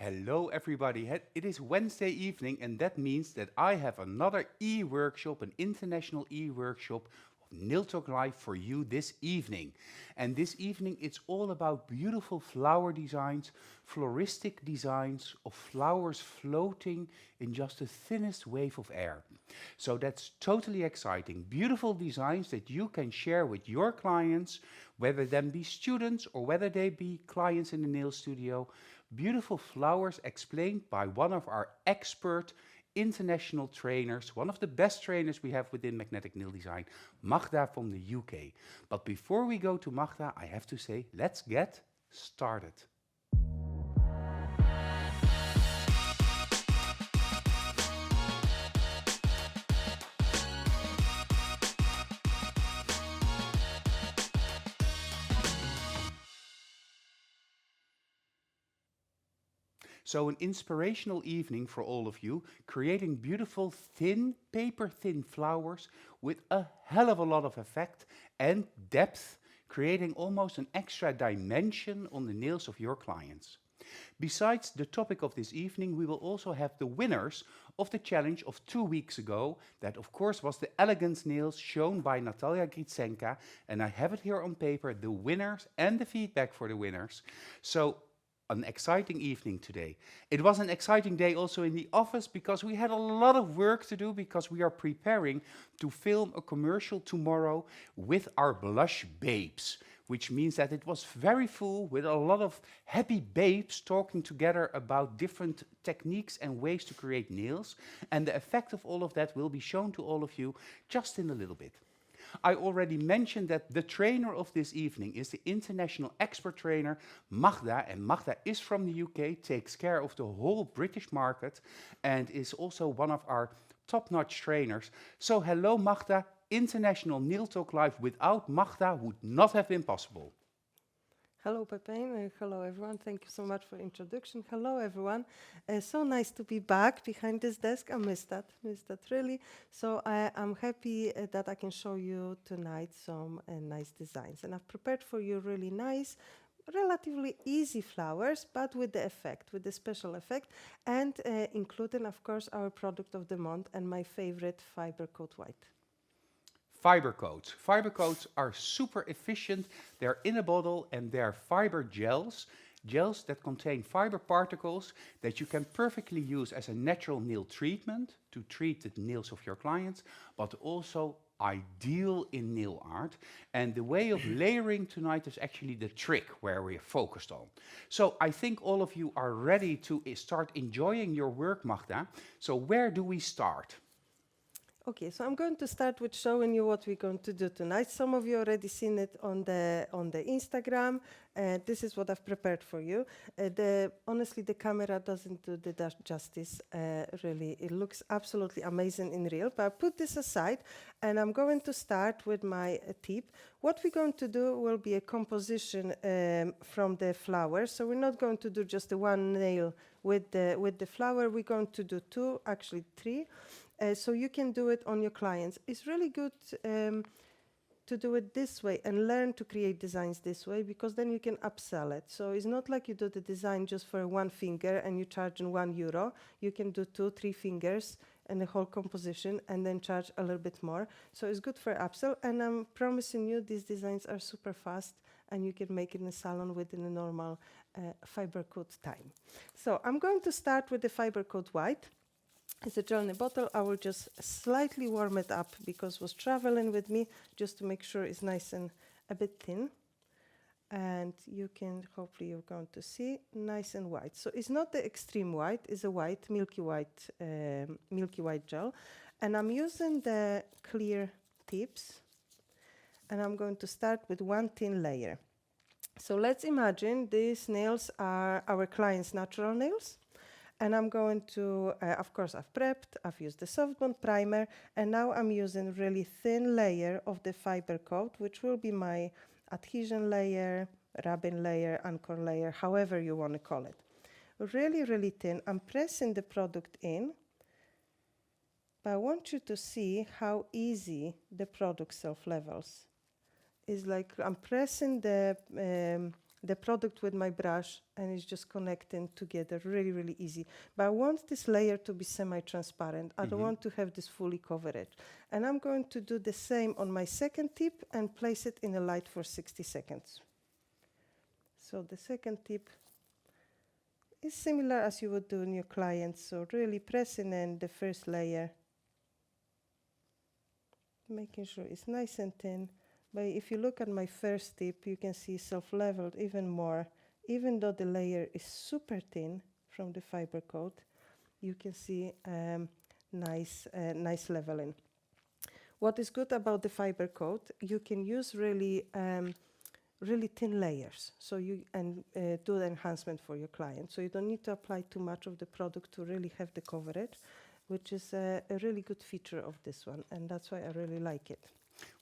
Hello, everybody. It is Wednesday evening, and that means that I have another e-workshop, an international e-workshop of Nail Talk Live for you this evening. And this evening, it's all about beautiful flower designs, floristic designs of flowers floating in just the thinnest wave of air. So that's totally exciting. Beautiful designs that you can share with your clients, whether them be students or whether they be clients in the nail studio. Beautiful flowers explained by one of our expert international trainers, one of the best trainers we have within magnetic nail design, Magda from the UK. But before we go to Magda, I have to say, let's get started. So an inspirational evening for all of you, creating beautiful thin, paper-thin flowers with a hell of a lot of effect and depth, creating almost an extra dimension on the nails of your clients. Besides the topic of this evening, we will also have the winners of the challenge of 2 weeks ago. That, of course, was the elegance nails shown by Natalia Gritsenka, and I have it here on paper, the winners and the feedback for the winners. So, an exciting evening today. It was an exciting day also in the office because we had a lot of work to do because we are preparing to film a commercial tomorrow with our blush babes, which means that it was very full with a lot of happy babes talking together about different techniques and ways to create nails. And the effect of all of that will be shown to all of you just in a little bit. I already mentioned that the trainer of this evening is the international expert trainer, Magda, and Magda is from the UK, takes care of the whole British market, and is also one of our top-notch trainers. So hello Magda, International Nail Talk Live without Magda would not have been possible. Hello, Pepijn. Hello, everyone. Thank you so much for the introduction. Hello, everyone. So nice to be back behind this desk. I missed that really. So I'm happy that I can show you tonight some nice designs. And I've prepared for you really nice, relatively easy flowers, but with the effect, with the special effect, and including, of course, our product of the month and my favorite Fibercoat white. Fibercoats. Fibercoats are super efficient. They're in a bottle and they're fiber gels. Gels that contain fiber particles that you can perfectly use as a natural nail treatment to treat the nails of your clients, but also ideal in nail art. And the way of layering tonight is actually the trick where we're focused on. So I think all of you are ready to start enjoying your work, Magda. So where do we start? Okay, so I'm going to start with showing you what we're going to do tonight. Some of you already seen it on the Instagram. This is what I've prepared for you. Honestly, the camera doesn't do the justice, really. It looks absolutely amazing in real, but I put this aside, and I'm going to start with my tip. What we're going to do will be a composition from the flower. So we're not going to do just the one nail with the flower. We're going to do two, actually three. So you can do it on your clients. It's really good to do it this way and learn to create designs this way, because then you can upsell it. So it's not like you do the design just for one finger and you charge €1. You can do 2-3 fingers and the whole composition and then charge a little bit more. So it's good for upsell, and I'm promising you these designs are super fast and you can make it in a salon within a normal Fibercoat time. So I'm going to start with the Fibercoat white. It's a gel in a bottle. I will just slightly warm it up because it was traveling with me, just to make sure it's nice and a bit thin. And you can, hopefully you're going to see, nice and white. So it's not the extreme white, it's a white, milky white gel. And I'm using the clear tips. And I'm going to start with one thin layer. So let's imagine these nails are our client's natural nails. And I'm going to, of course, I've prepped, I've used the soft bond primer, and now I'm using a really thin layer of the Fibercoat, which will be my adhesion layer, rubbing layer, anchor layer, however you want to call it. Really, really thin. I'm pressing the product in, but I want you to see how easy the product self-levels. It's like I'm pressing the the product with my brush, and it's just connecting together, really, really easy. But I want this layer to be semi-transparent. I don't want to have this fully covered. And I'm going to do the same on my second tip and place it in the light for 60 seconds. So the second tip is similar as you would do in your clients. So really pressing in the first layer, making sure it's nice and thin. But if you look at my first tip, you can see self-leveled even more. Even though the layer is super thin from the Fibercoat, you can see nice leveling. What is good about the Fibercoat, you can use really thin layers, so you do the enhancement for your client. So you don't need to apply too much of the product to really have the coverage, which is a really good feature of this one, and that's why I really like it.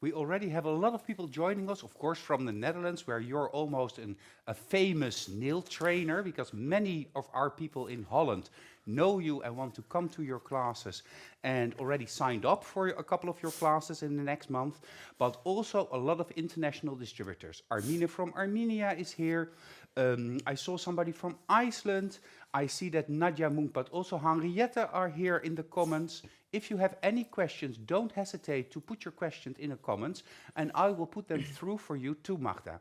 We already have a lot of people joining us, of course, from the Netherlands, where you're almost a famous nail trainer, because many of our people in Holland know you and want to come to your classes and already signed up for a couple of your classes in the next month, but also a lot of international distributors. Armina from Armenia is here. I saw somebody from Iceland. I see that Nadia Munk, but also Henriette are here in the comments. If you have any questions, don't hesitate to put your questions in the comments, and I will put them through for you to Magda.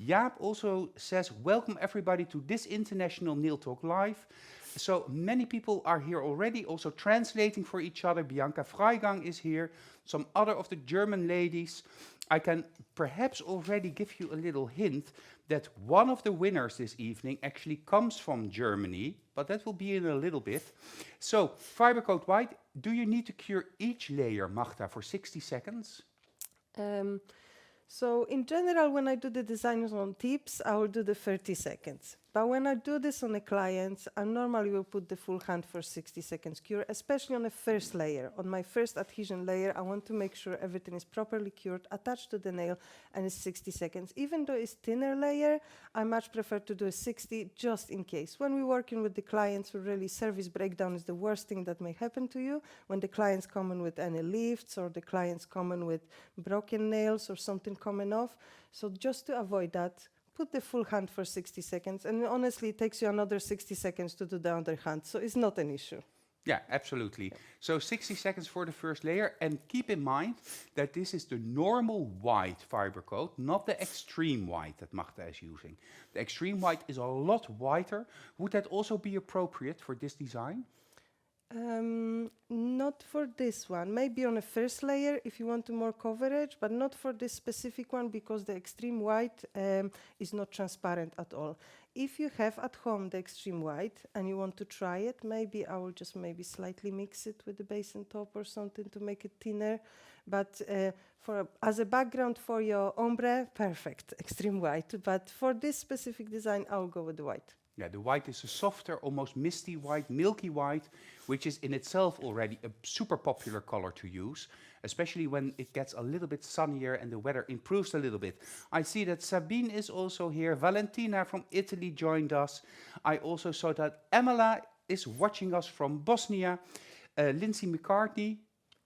Jaap also says, welcome everybody to this International Nail Talk Live. So many people are here already, also translating for each other. Bianca Freigang is here, some other of the German ladies. I can perhaps already give you a little hint that one of the winners this evening actually comes from Germany, but that will be in a little bit. So, Fibercoat White, do you need to cure each layer, Magda, for 60 seconds? So in general, when I do the designs on tips, I will do the 30 seconds. But when I do this on a client, I normally will put the full hand for 60 seconds cure, especially on the first layer. On my first adhesion layer, I want to make sure everything is properly cured, attached to the nail, and it's 60 seconds. Even though it's thinner layer, I much prefer to do a 60 just in case. When we're working with the clients, really service breakdown is the worst thing that may happen to you. When the clients come in with any lifts, or the clients come in with broken nails or something coming off. So just to avoid that, put the full hand for 60 seconds, and honestly, it takes you another 60 seconds to do the other hand, so it's not an issue. Yeah, absolutely. So 60 seconds for the first layer, and keep in mind that this is the normal white Fibercoat, not the extreme white that Magda is using. The extreme white is a lot whiter. Would that also be appropriate for this design? Not for this one. Maybe on a first layer if you want to more coverage, but not for this specific one because the extreme white is not transparent at all. If you have at home the extreme white and you want to try it, maybe I will just maybe slightly mix it with the base and top or something to make it thinner. But as a background for your ombre, perfect, extreme white. But for this specific design, I'll go with the white. Yeah, the white is a softer, almost misty white, milky white, which is in itself already a super popular color to use, especially when it gets a little bit sunnier and the weather improves a little bit. I see that Sabine is also here. Valentina from Italy joined us. I also saw that Emela is watching us from Bosnia. Lindsay McCartney.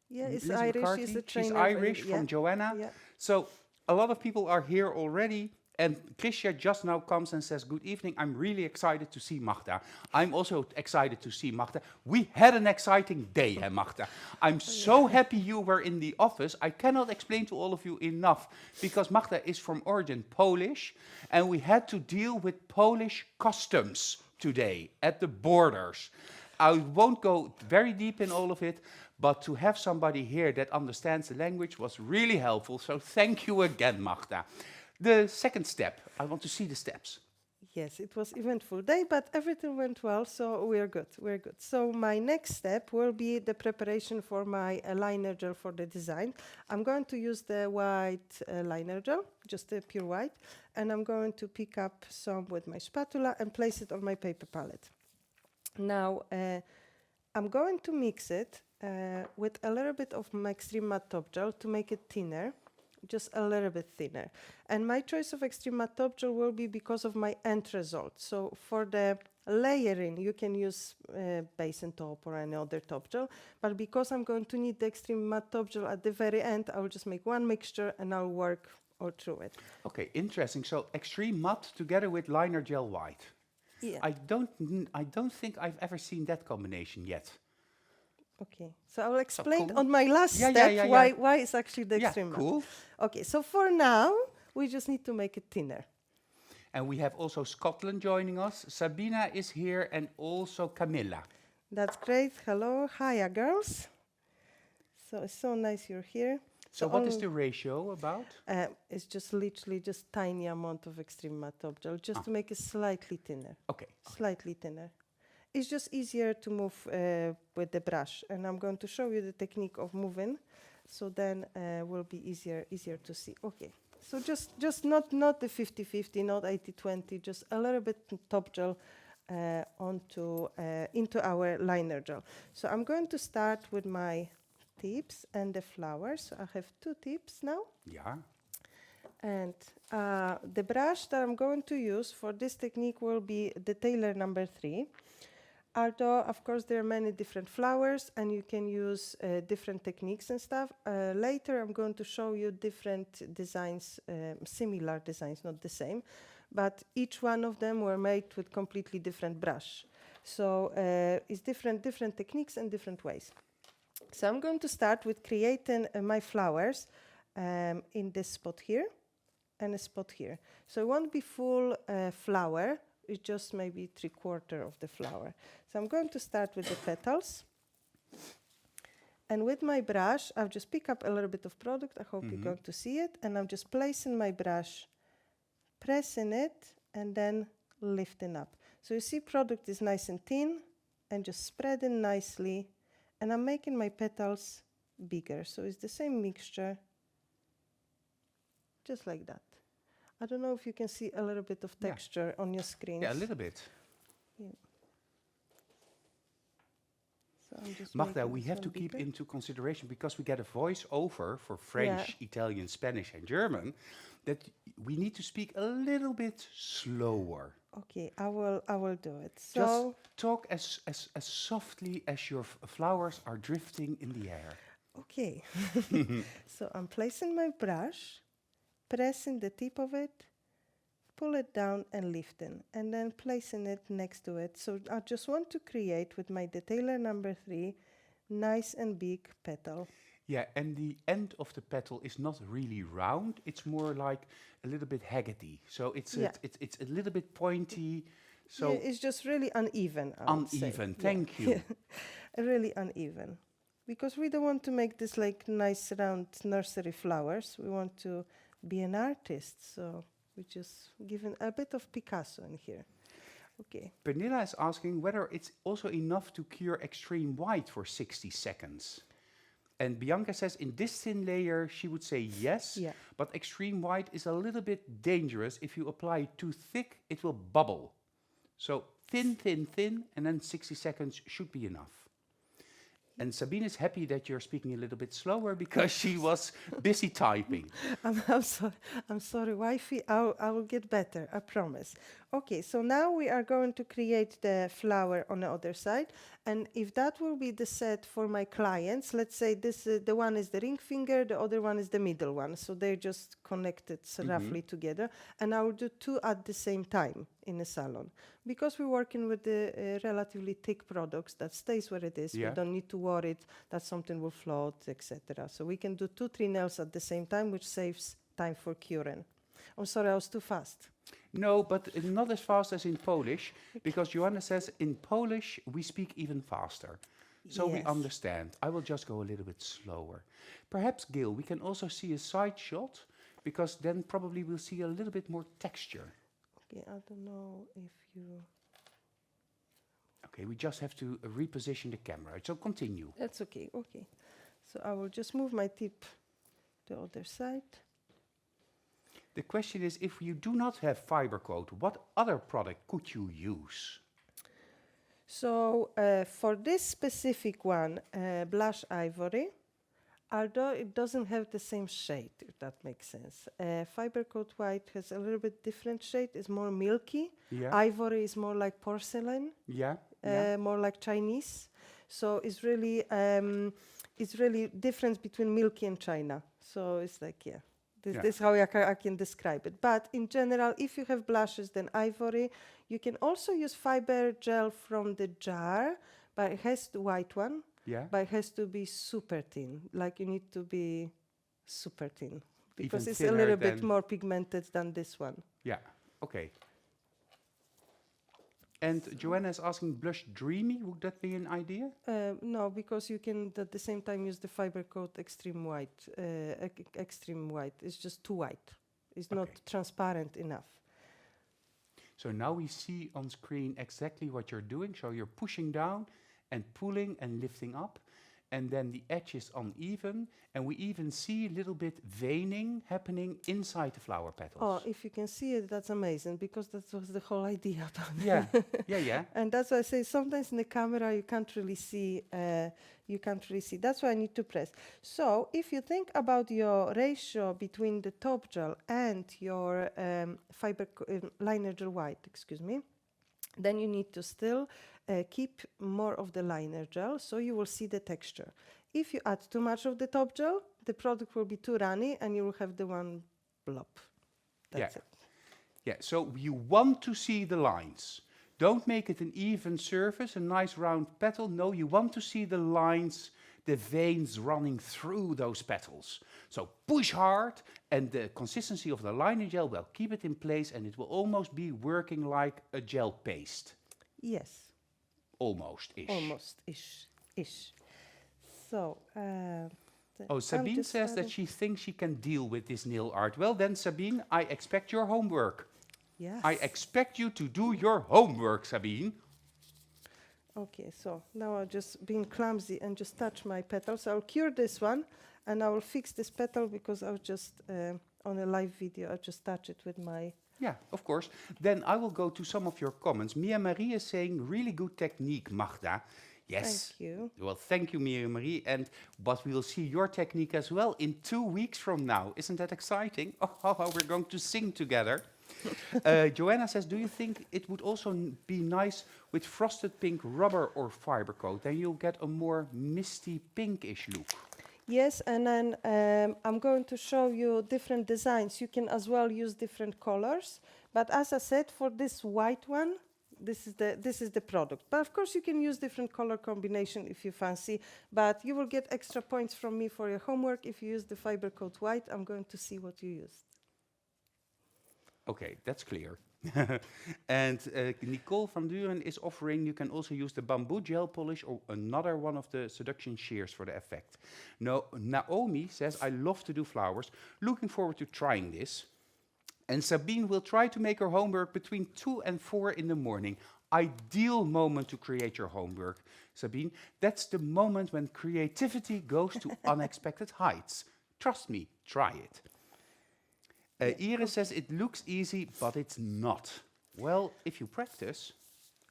Yeah, it's Lindsay Irish. McCartney, She's a trainer. she's Irish from Joanna. Yeah. So a lot of people are here already. And Krisha just now comes and says, good evening, I'm really excited to see Magda. I'm also excited to see Magda. We had an exciting day, Magda. I'm so happy you were in the office. I cannot explain to all of you enough, because Magda is from origin Polish, and we had to deal with Polish customs today at the borders. I won't go very deep in all of it, but to have somebody here that understands the language was really helpful. So thank you again, Magda. The second step, I want to see the steps. Yes, it was eventful day, but everything went well, so we're good, we're good. So my next step will be the preparation for my liner gel for the design. I'm going to use the white liner gel, just the pure white, and I'm going to pick up some with my spatula and place it on my paper palette. Now, I'm going to mix it with a little bit of my extreme matte top gel to make it thinner. Just a little bit thinner. And my choice of extreme matte top gel will be because of my end result. So for the layering, you can use base and top or any other top gel. But because I'm going to need the extreme matte top gel at the very end, I will just make one mixture and I'll work all through it. Okay, interesting. So extreme matte together with liner gel white. Yeah. I don't think I've ever seen that combination yet. Okay, so I will explain cool. on my last Yeah, step yeah, yeah, yeah. why it's actually the Yeah, extreme matte. cool. Okay, so for now, we just need to make it thinner. And we have also Scotland joining us. Sabina is here and also Camilla. That's great. Hello. Hiya, girls. So it's so nice you're here. So what is the ratio about? It's just literally just tiny amount of extreme matte top gel, just to make it slightly thinner. Okay. Slightly thinner. It's just easier to move with the brush, and I'm going to show you the technique of moving, so then will be easier to see. Okay, so just not the 50-50, not 80-20, just a little bit top gel into our liner gel. So I'm going to start with my tips and the flowers. So I have 2 tips now. Yeah. And the brush that I'm going to use for this technique will be the Taylor number 3. Although, of course, there are many different flowers and you can use different techniques and stuff. Later, I'm going to show you different designs, similar designs, not the same, but each one of them were made with completely different brush. So it's different techniques and different ways. So I'm going to start with creating my flowers in this spot here and a spot here. So it won't be full flower. It's just maybe 3/4 of the flower. So I'm going to start with the petals. And with my brush, I've just picked up a little bit of product. I hope you're going to see it. And I'm just placing my brush, pressing it, and then lifting up. So you see product is nice and thin and just spreading nicely. And I'm making my petals bigger. So it's the same mixture, just like that. I don't know if you can see a little bit of texture on your screen. Yeah, a little bit. Yeah. So I'm just Magda, making we this have one to keep bigger. into consideration, because we get a voice over for French, Italian, Spanish, and German, that we need to speak a little bit slower. Okay, I will do it. So Just talk as softly as your flowers are drifting in the air. okay. So I'm placing my brush, pressing the tip of it, pull it down and lifting, and then placing it next to it. So I just want to create with my detailer number 3, nice and big petal. Yeah, and the end of the petal is not really round. It's more like a little bit haggoty. So it's it's a little bit pointy. So Yeah, it's just really uneven. I would say. uneven. Thank you. Yeah. Really uneven. Because we don't want to make this like nice round nursery flowers. We want to be an artist. So we're just giving a bit of Picasso in here. Okay. Pernilla is asking whether it's also enough to cure extreme white for 60 seconds. And Bianca says in this thin layer, she would say yes, Yeah. but extreme white is a little bit dangerous. If you apply it too thick, it will bubble. So thin, thin, thin, and then 60 seconds should be enough. And Sabine is happy that you're speaking a little bit slower because she was busy typing. I'm sorry, wifey. I will get better, I promise. Okay, so now we are going to create the flower on the other side. And if that will be the set for my clients, let's say this the one is the ring finger, the other one is the middle one. So they're just connected roughly together. And I will do 2 at the same time in a salon. Because we're working with the relatively thick products, that stays where it is. Yeah. We don't need to worry that something will float, etc. So we can do 2-3 nails at the same time, which saves time for curing. I'm sorry, I was too fast. No, but not as fast as in Polish, because Joanna says in Polish we speak even faster. So we Yes. understand. I will just go a little bit slower. Perhaps, Gil, we can also see a side shot, because then probably we'll see a little bit more texture. Okay, I don't know if you... Okay, we just have to reposition the camera. So continue. That's okay, okay. So I will just move my tip to the other side. The question is, if you do not have Fibercoat, what other product could you use? So for this specific one, blush ivory, although it doesn't have the same shade, if that makes sense. Fibercoat white has a little bit different shade. It's more milky. Yeah. Ivory is more like porcelain, Yeah. more like Chinese. So it's really difference between milky and China. So it's like, yeah, This, Yeah. this is how I can describe it. But in general, if you have blushes, then ivory. You can also use fiber gel from the jar, but it has the white one, Yeah. but it has to be super thin. Like you need to be super thin because Even it's a thinner little bit than- more pigmented than this one. Yeah. Okay. And Joanna is asking, blush dreamy. Would that be an idea? No, because you can at the same time use the Fibercoat extreme white. Extreme white. It's just too white. It's not Okay. transparent enough. So now we see on screen exactly what you're doing. So you're pushing down and pulling and lifting up. And then the edge is uneven. And we even see a little bit veining happening inside the flower petals. Oh, if you can see it, that's amazing because that was the whole idea about it. Yeah, yeah, yeah. And that's why I say sometimes in the camera you can't really see. You can't really see. That's why I need to press. So if you think about your ratio between the top gel and your liner gel white, excuse me, then you need to still keep more of the liner gel, so you will see the texture. If you add too much of the top gel, the product will be too runny, and you will have the one blob. That's Yeah. it. Yeah, so you want to see the lines. Don't make it an even surface, a nice round petal. No, you want to see the lines, the veins running through those petals. So push hard, and the consistency of the liner gel will keep it in place, and it will almost be working like a gel paste. Yes, Almost-ish. almost-ish. So. Oh, Sabine says that she thinks she can deal with this nail art. Well then, Sabine, I expect your homework. Yes. I expect you to do your homework, Sabine. Okay, so now I've just been clumsy and just touch my petals. I'll cure this one, and I will fix this petal because I was just on a live video. I just touch it with my. Yeah, of course. Then I will go to some of your comments. Mia Marie is saying, really good technique, Magda. Yes. Thank you. Well, thank you, Mia Marie. And but we will see your technique as well in 2 weeks from now. Isn't that exciting? Oh, we're going to sing together. Joanna says, do you think it would also be nice with frosted pink rubber or fiber coat? Then you'll get a more misty pinkish look. Yes, and then I'm going to show you different designs. You can as well use different colors. But as I said, for this white one, this is the product. But of course, you can use different color combination if you fancy. But you will get extra points from me for your homework if you use the Fibercoat white. I'm going to see what you used. Okay, that's clear. And Nicole van Duren is offering, you can also use the bamboo gel polish or another one of the seduction shears for the effect. No, Naomi says, I love to do flowers. Looking forward to trying this. And Sabine will try to make her homework between 2 and 4 in the morning. Ideal moment to create your homework, Sabine. That's the moment when creativity goes to unexpected heights. Trust me, try it. Iris says it looks easy, but it's not. Well, if you practice.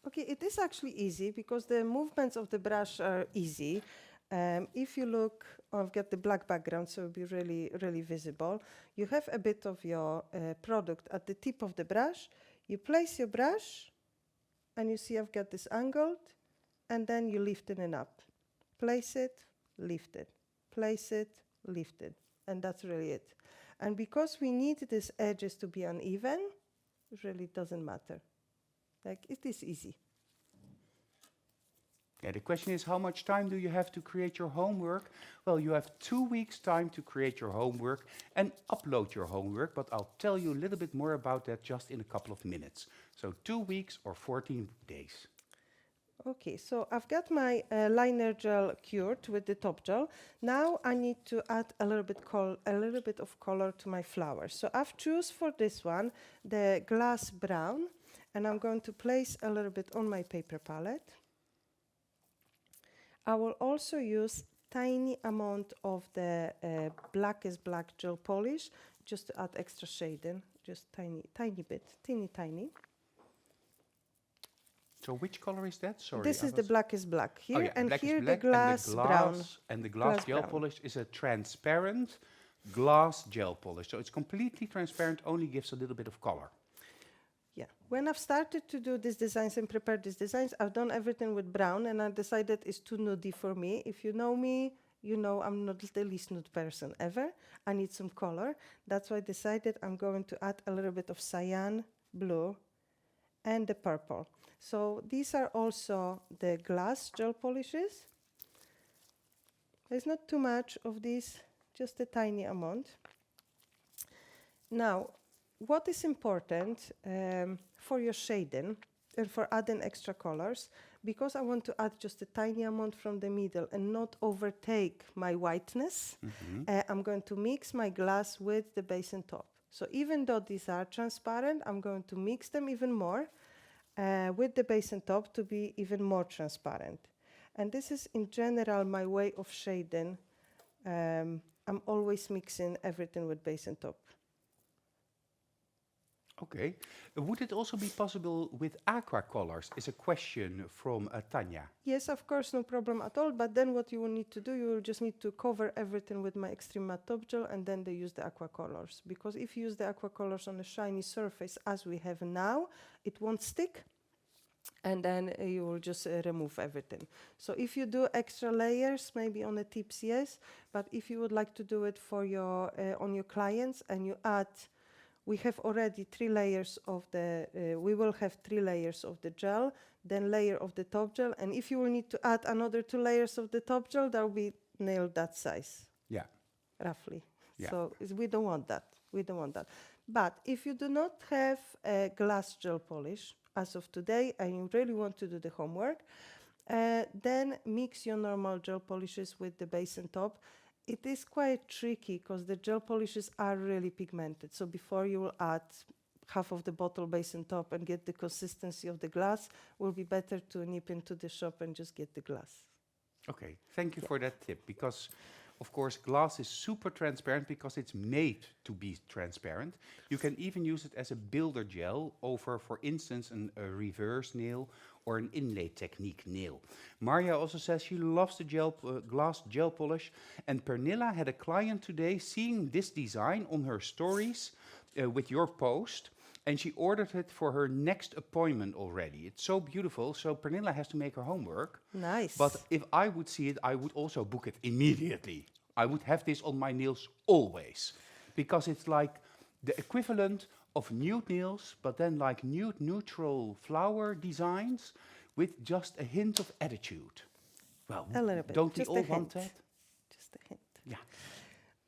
Okay, it is actually easy because the movements of the brush are easy. If you look, I've got the black background, so it'll be really, really visible. You have a bit of your product at the tip of the brush. You place your brush, and you see I've got this angled, and then you lift it up. Place it, lift it. Place it, lift it. And that's really it. And because we need these edges to be uneven, it really doesn't matter. Like, it is easy. Yeah, the question is, how much time do you have to create your homework? Well, you have 2 weeks' time to create your homework and upload your homework, but I'll tell you a little bit more about that just in a couple of minutes. So 2 weeks or 14 days. Okay, so I've got my liner gel cured with the top gel. Now I need to add a little bit of color to my flowers. So I've chosen for this one the glass brown, and I'm going to place a little bit on my paper palette. I will also use tiny amount of the blackest black gel polish just to add extra shading, just tiny bit, teeny. So which color is that? Sorry. This is the blackest black here, Oh, yeah, and black is here black, the glass and brown. And the glass gel brown. polish is a transparent glass gel polish. So it's completely transparent, only gives a little bit of color. Yeah. When I've started to do these designs and prepare these designs, I've done everything with brown, and I decided it's too nudie for me. If you know me, you know I'm not the least nude person ever. I need some color. That's why I decided I'm going to add a little bit of cyan, blue, and the purple. So these are also the glass gel polishes. There's not too much of this, just a tiny amount. Now, what is important for your shading and for adding extra colors, because I want to add just a tiny amount from the middle and not overtake my whiteness, I'm going to mix my glass with the base and top. So even though these are transparent, I'm going to mix them even more with the base and top to be even more transparent. And this is in general my way of shading. I'm always mixing everything with base and top. Okay. Would it also be possible with aqua colors? Is a question from Tanya. Yes, of course, no problem at all. But then what you will need to do, you will just need to cover everything with my extreme matte top gel, and then they use the aqua colors. Because if you use the aqua colors on a shiny surface as we have now, it won't stick. And then you will just remove everything. So if you do extra layers, maybe on the tips, yes. But if you would like to do it for your on your clients, and you add, we have already 3 layers of the, we will have 3 layers of the gel, then layer of the top gel. And if you will need to add another 2 layers of the top gel, that will be nailed that size. Yeah. Roughly. Yeah. So we don't want that. We don't want that. But if you do not have a glass gel polish as of today, and you really want to do the homework, then mix your normal gel polishes with the base and top. It is quite tricky because the gel polishes are really pigmented. So before you will add half of the bottle base and top and get the consistency of the glass, will be better to nip into the shop and just get the glass. Okay, thank you for that tip, because of course glass is super transparent because it's made to be transparent. You can even use it as a builder gel over, for instance, a reverse nail or an inlay technique nail. Marja also says she loves the glass gel polish, and Pernilla had a client today seeing this design on her stories with your post, and she ordered it for her next appointment already. It's so beautiful, so Pernilla has to make her homework. Nice. But if I would see it, I would also book it immediately. I would have this on my nails always, because it's like the equivalent of nude nails, but then like nude neutral flower designs with just a hint of attitude. Well, a little bit. don't Just we a all want hint. that? Just a hint. Yeah.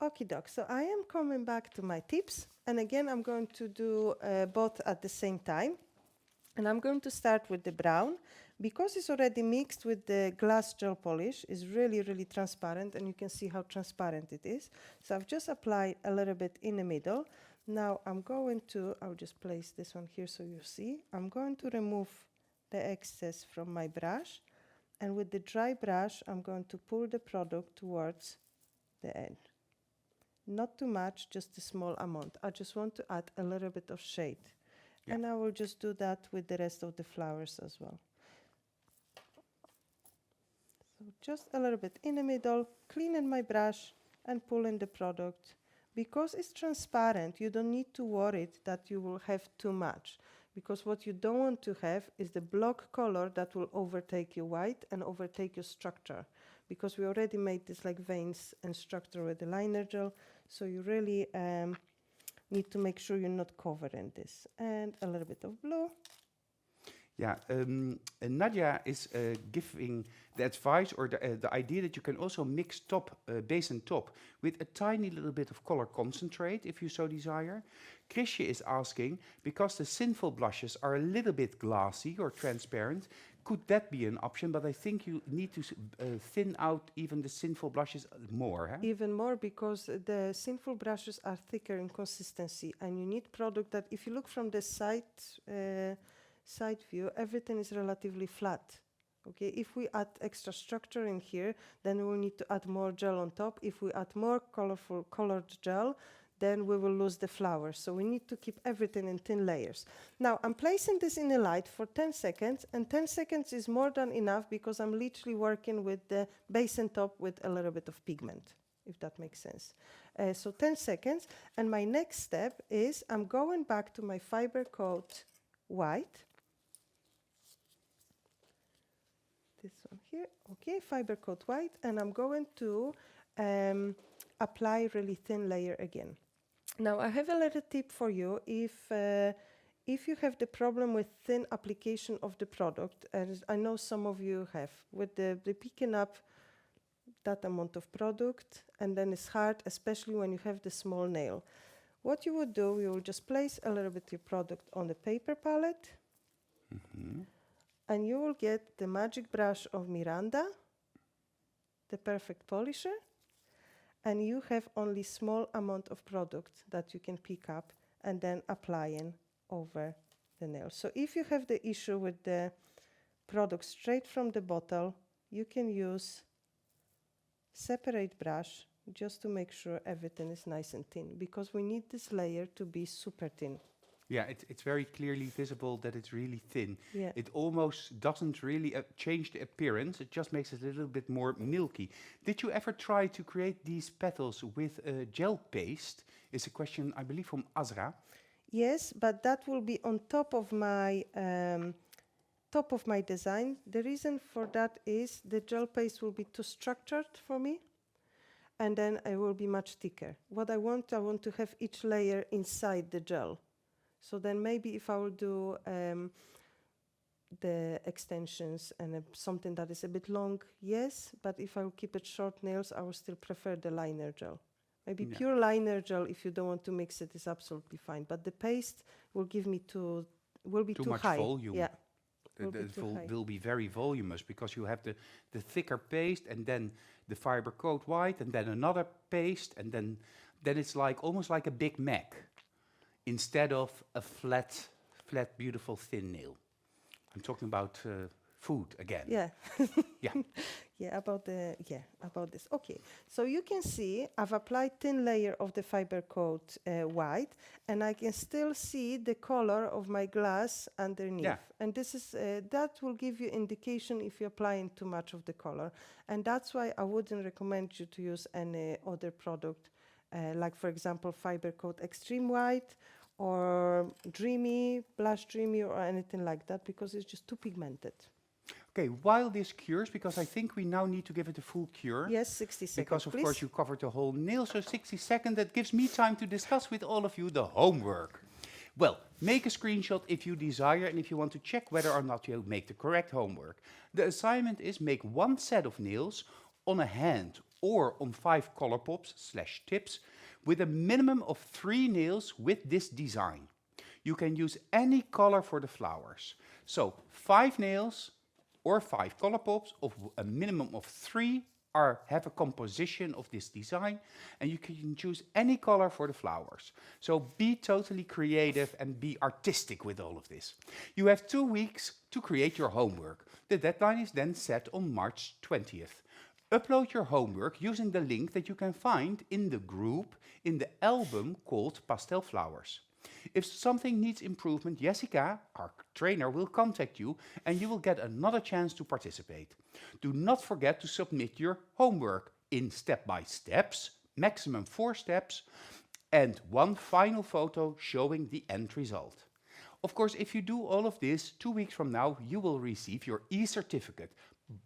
Okie doke. So I am coming back to my tips. And again, I'm going to do both at the same time. And I'm going to start with the brown. Because it's already mixed with the glass gel polish, it's really, really transparent. And you can see how transparent it is. So I've just applied a little bit in the middle. Now I'm going to, I'll just place this one here so you see. I'm going to remove the excess from my brush. And with the dry brush, I'm going to pull the product towards the end. Not too much, just a small amount. I just want to add a little bit of shade. Yeah. And I will just do that with the rest of the flowers as well. So just a little bit in the middle, cleaning my brush and pulling the product. Because it's transparent, you don't need to worry that you will have too much. Because what you don't want to have is the block color that will overtake your white and overtake your structure. Because we already made this like veins and structure with the liner gel. So you really need to make sure you're not covering this. And a little bit of blue. Yeah, Nadia is giving the advice or the idea that you can also mix base and top with a tiny little bit of color concentrate if you so desire. Krisje is asking, because the sinful blushes are a little bit glassy or transparent, could that be an option? But I think you need to thin out even the sinful blushes more. Huh? Even more, because the sinful brushes are thicker in consistency, and you need product that, if you look from the side view, everything is relatively flat. Okay, if we add extra structure in here, then we'll need to add more gel on top. If we add more colorful colored gel, then we will lose the flowers. So we need to keep everything in thin layers. Now I'm placing this in the light for 10 seconds, and 10 seconds is more than enough because I'm literally working with the base and top with a little bit of pigment, if that makes sense. So 10 seconds, and my next step is I'm going back to my Fibercoat white. this one here. Okay, Fibercoat white, and I'm going to apply really thin layer again. Now I have a little tip for you. If you have the problem with thin application of the product, as I know some of you have, with the picking up that amount of product, and then it's hard, especially when you have the small nail. What you would do, you will just place a little bit of your product on the paper palette, and you will get the magic brush of Miranda, the perfect polisher, and you have only small amount of product that you can pick up and then applying over the nail. So if you have the issue with the product straight from the bottle, you can use separate brush just to make sure everything is nice and thin, because we need this layer to be super thin. Yeah, it's very clearly visible that it's really thin. Yeah. It almost doesn't really change the appearance. It just makes it a little bit more milky. Did you ever try to create these petals with gel paste? Is a question, I believe, from Azra. Yes, but that will be on top of my design. The reason for that is the gel paste will be too structured for me, and then it will be much thicker. What I want to have each layer inside the gel. So then maybe if I will do the extensions and something that is a bit long, yes, but if I will keep it short nails, I will still prefer the liner gel. Maybe pure liner gel, if you don't want to mix it, is absolutely fine. But the paste will give me too much high. Volume. Yeah. It will be very voluminous because you have the thicker paste and then the Fibercoat white and then another paste, and then it's like almost like a Big Mac instead of a flat, beautiful thin nail. I'm talking about food again. Yeah. Yeah. About this. Okay, so you can see I've applied thin layer of the Fibercoat white, and I can still see the color of my glass underneath. Yeah. And this is that will give you indication if you're applying too much of the color, and that's why I wouldn't recommend you to use any other product, like for example Fibercoat Extreme White or Dreamy, Blush Dreamy, or anything like that, because it's just too pigmented. Okay, while this cures, because I think we now need to give it a full cure. Yes, 60 seconds, Because of please. course you covered the whole nail, so 60 seconds, that gives me time to discuss with all of you the homework. Well, make a screenshot if you desire and if you want to check whether or not you make the correct homework. The assignment is make one set of nails on a hand or on 5 color pops / tips with a minimum of 3 nails with this design. You can use any color for the flowers. So 5 nails or 5 color pops of a minimum of 3 have a composition of this design, and you can choose any color for the flowers. So be totally creative and be artistic with all of this. You have 2 weeks to create your homework. The deadline is then set on March 20th. Upload your homework using the link that you can find in the group in the album called Pastel Flowers. If something needs improvement, Jessica, our trainer, will contact you and you will get another chance to participate. Do not forget to submit your homework in step-by-steps, maximum 4 steps, and 1 final photo showing the end result. Of course, if you do all of this, 2 weeks from now, you will receive your e-certificate.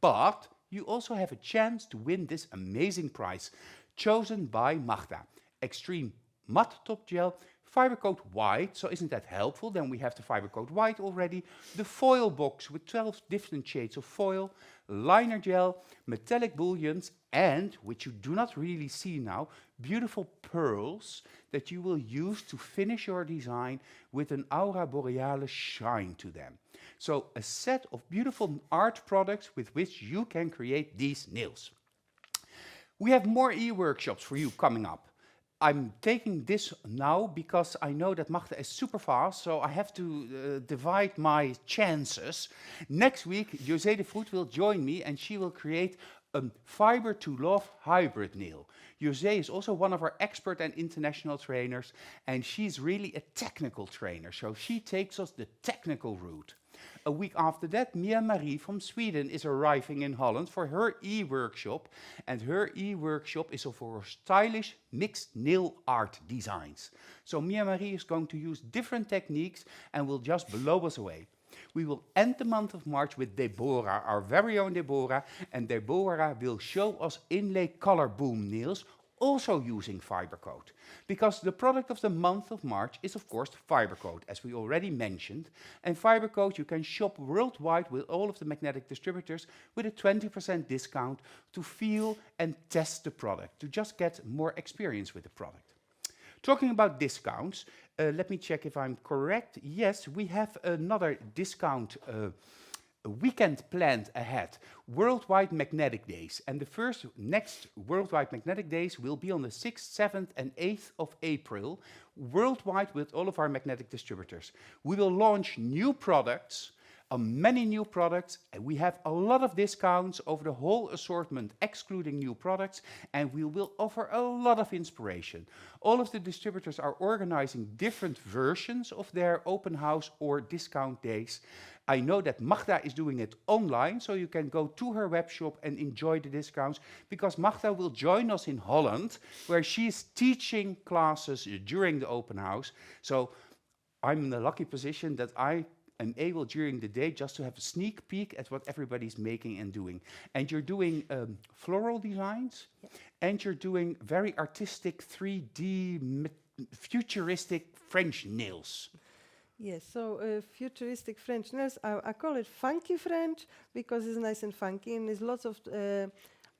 But you also have a chance to win this amazing prize, chosen by Magda. Extreme Matte Top Gel, Fibercoat White, so isn't that helpful? Then we have the Fibercoat White already, the foil box with 12 different shades of foil, liner gel, metallic bullions, and, which you do not really see now, beautiful pearls that you will use to finish your design with an aura borealis shine to them. So a set of beautiful art products with which you can create these nails. We have more e-workshops for you coming up. I'm taking this now because I know that Magda is super fast, so I have to divide my chances. Next week, José de Voet will join me and she will create a Fiber to Love hybrid nail. José is also one of our expert and international trainers, and she's really a technical trainer, so she takes us the technical route. A week after that, Mia-Marie from Sweden is arriving in Holland for her e-workshop, and her e-workshop is for stylish mixed nail art designs. So Mia-Marie is going to use different techniques and will just blow us away. we will end the month of March with Deborah, our very own Deborah, and Deborah will show us inlay color boom nails, also using Fibercoat. Because the product of the month of March is of course Fibercoat, as we already mentioned, and Fibercoat you can shop worldwide with all of the magnetic distributors with a 20% discount to feel and test the product, to just get more experience with the product. Talking about discounts, let me check if I'm correct. Yes, we have another discount weekend planned ahead, Worldwide Magnetic Days. And the next Worldwide Magnetic Days will be on the 6th, 7th and 8th of April, worldwide with all of our magnetic distributors. We will launch new products, many new products, and we have a lot of discounts over the whole assortment, excluding new products, and we will offer a lot of inspiration. All of the distributors are organizing different versions of their open house or discount days. I know that Magda is doing it online, so you can go to her web shop and enjoy the discounts, because Magda will join us in Holland, where she is teaching classes during the open house. So I'm in the lucky position that I am able during the day just to have a sneak peek at what everybody's making and doing. And you're doing floral designs, and you're doing very artistic 3D futuristic French nails. Yes, so futuristic French nails, I call it funky French because it's nice and funky, and there's lots of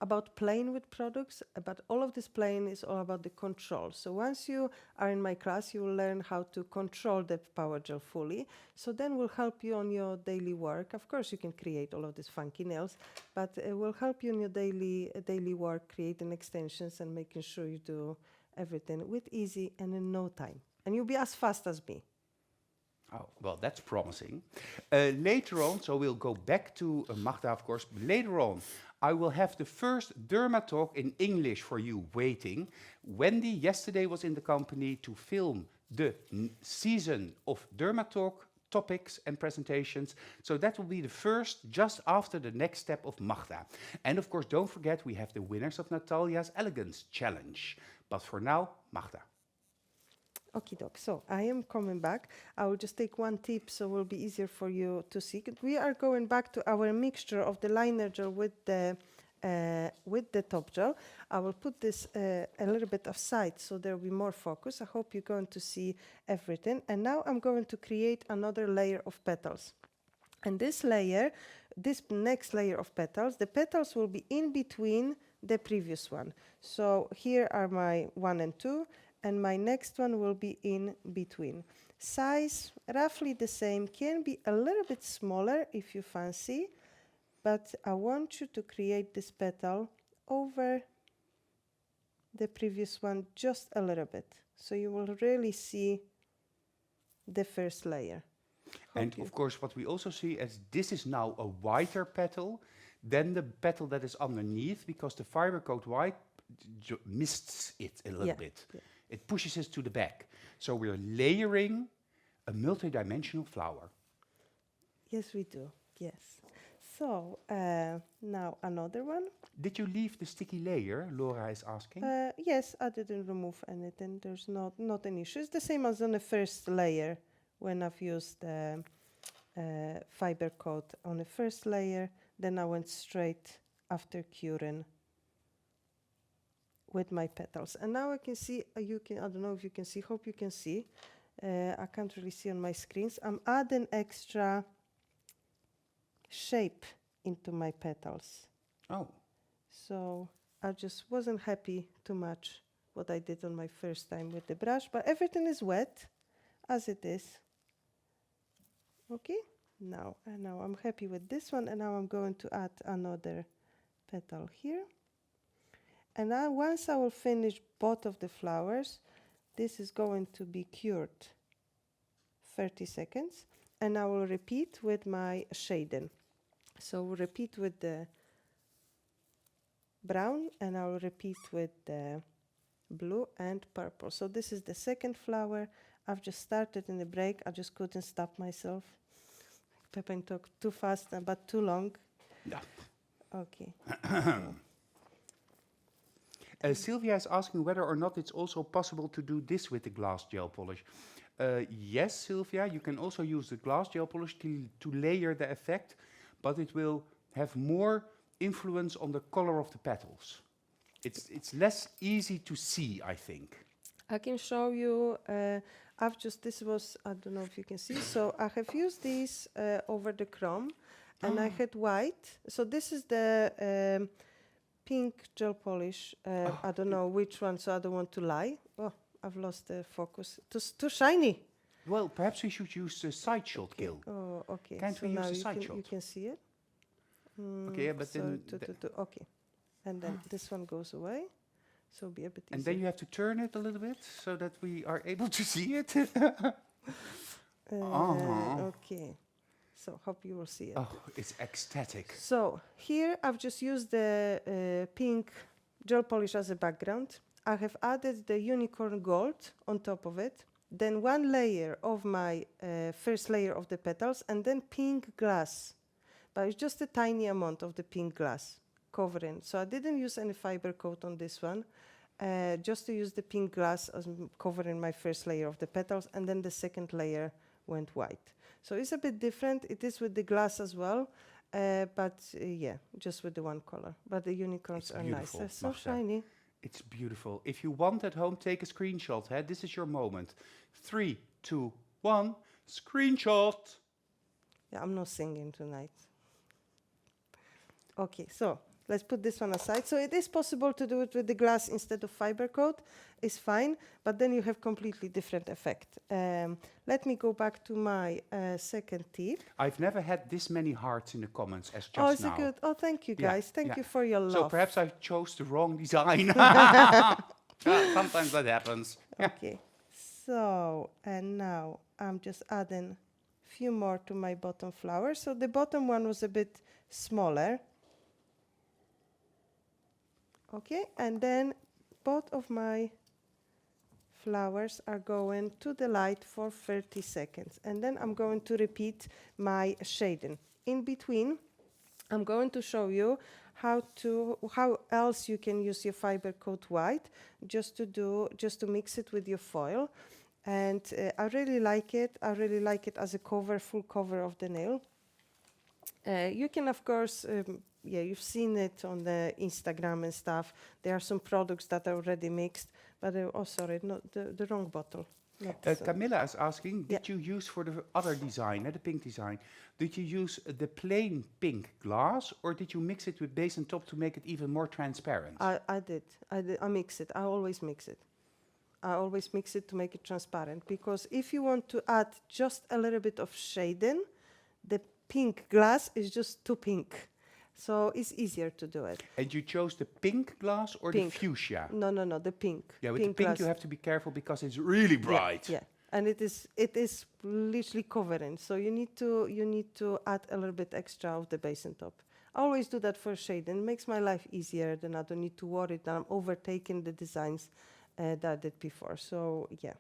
about playing with products, but all of this playing is all about the control. So once you are in my class, you will learn how to control the power gel fully. So then we'll help you on your daily work. Of course, you can create all of these funky nails, but it will help you in your daily work, creating extensions and making sure you do everything with easy and in no time. And you'll be as fast as me. Oh, well, that's promising. Later on, so we'll go back to Magda, of course. Later on, I will have the first Derma talk in English for you waiting. Wendy yesterday was in the company to film the season of Derma talk topics and presentations. So that will be the first, just after the next step of Magda. And of course, don't forget, we have the winners of Natalia's Elegance Challenge. But for now, Magda. Okie doke. So I am coming back. I will just take one tip so it will be easier for you to see. We are going back to our mixture of the liner gel with the top gel. I will put this a little bit aside so there will be more focus. I hope you're going to see everything. And now I'm going to create another layer of petals. And this next layer of petals, the petals will be in between the previous one. So here are my 1 and 2. And my next one will be in between. Size, roughly the same, can be a little bit smaller if you fancy, but I want you to create this petal over the previous one just a little bit. So you will really see the first layer. And of course, what we also see is this is now a whiter petal than the petal that is underneath, because the Fibercoat white mists it a little bit. Yeah. It pushes us to the back. So we're layering a multi-dimensional flower. Yes, we do. Yes. So now another one. Did you leave the sticky layer, Laura is asking? Yes, I didn't remove anything. There's not an issue. It's the same as on the first layer when I've used the Fibercoat on the first layer. Then I went straight after curing with my petals. And now I can see, I don't know if you can see, hope you can see. I can't really see on my screens. I'm adding extra shape into my petals. Oh. So I just wasn't happy too much what I did on my first time with the brush, but everything is wet as it is. Okay, now I'm happy with this one, and now I'm going to add another petal here. And now once I will finish both of the flowers, this is going to be cured 30 seconds. And I will repeat with my shading. So we'll repeat with the brown, and I will repeat with the blue and purple. So this is the second flower. I've just started in the break. I just couldn't stop myself. Pepin talked too fast, but too long. Yeah. Okay. Sylvia is asking whether or not it's also possible to do this with the glass gel polish. Yes, Sylvia, you can also use the glass gel polish to layer the effect, but it will have more influence on the color of the petals. It's less easy to see, I think. I can show you. This was, I don't know if you can see. So I have used these over the chrome, and I had white. So this is the pink gel polish. I don't know which one, so I don't want to lie. Oh, I've lost the focus. Too shiny. Well, perhaps we should use the side shot, Gil. Oh, okay. Can't so we now use the you side can, shot? you can see it. Okay, yeah, but so then okay, and then this one goes away. So be a bit easier. and then you have to turn it a little bit so that we are able to see it. Okay. So hope you will see it. Oh, it's ecstatic. So here I've just used the pink gel polish as a background. I have added the unicorn gold on top of it. Then one layer of my first layer of the petals, and then pink glass. But it's just a tiny amount of the pink glass covering. So I didn't use any fiber coat on this one, just to use the pink glass as covering my first layer of the petals, and then the second layer went white. So it's a bit different. It is with the glass as well, but yeah, just with the one color. But the unicorns are nice. They're so shiny. It's beautiful. If you want at home, take a screenshot. This is your moment. 3, 2, 1, screenshot. Yeah, I'm not singing tonight. Okay, so let's put this one aside. So it is possible to do it with the glass instead of fiber coat. It's fine, but then you have completely different effect. Let me go back to my second tip. I've never had this many hearts in the comments as just now. Oh, is now. it good? Oh, thank you, Yeah, guys. Thank yeah. you for your love. So perhaps I chose the wrong design. Sometimes that happens. Okay. So, and now I'm just adding a few more to my bottom flower. So the bottom one was a bit smaller. Okay, and then both of my flowers are going to the light for 30 seconds. And then I'm going to repeat my shading. In between, I'm going to show you how else you can use your fiber coat white just to mix it with your foil. And I really like it. I really like it as a cover, full cover of the nail. You can, of course, you've seen it on the Instagram and stuff. There are some products that are already mixed, but the wrong bottle. Camilla is asking, did you use for the other design, the pink design, did you use the plain pink glass, or did you mix it with base and top to make it even more transparent? I did. I mix it. I always mix it. I always mix it to make it transparent, because if you want to add just a little bit of shading, the pink glass is just too pink. So it's easier to do it. And you chose the pink glass or the fuchsia? No, the pink. Yeah, with the pink you have to be careful because it's really bright. Yeah, and it is literally covering. So you need to add a little bit extra of the base and top. I always do that for shading. It makes my life easier. Then I don't need to worry that I'm overtaking the designs that I did before. So yeah,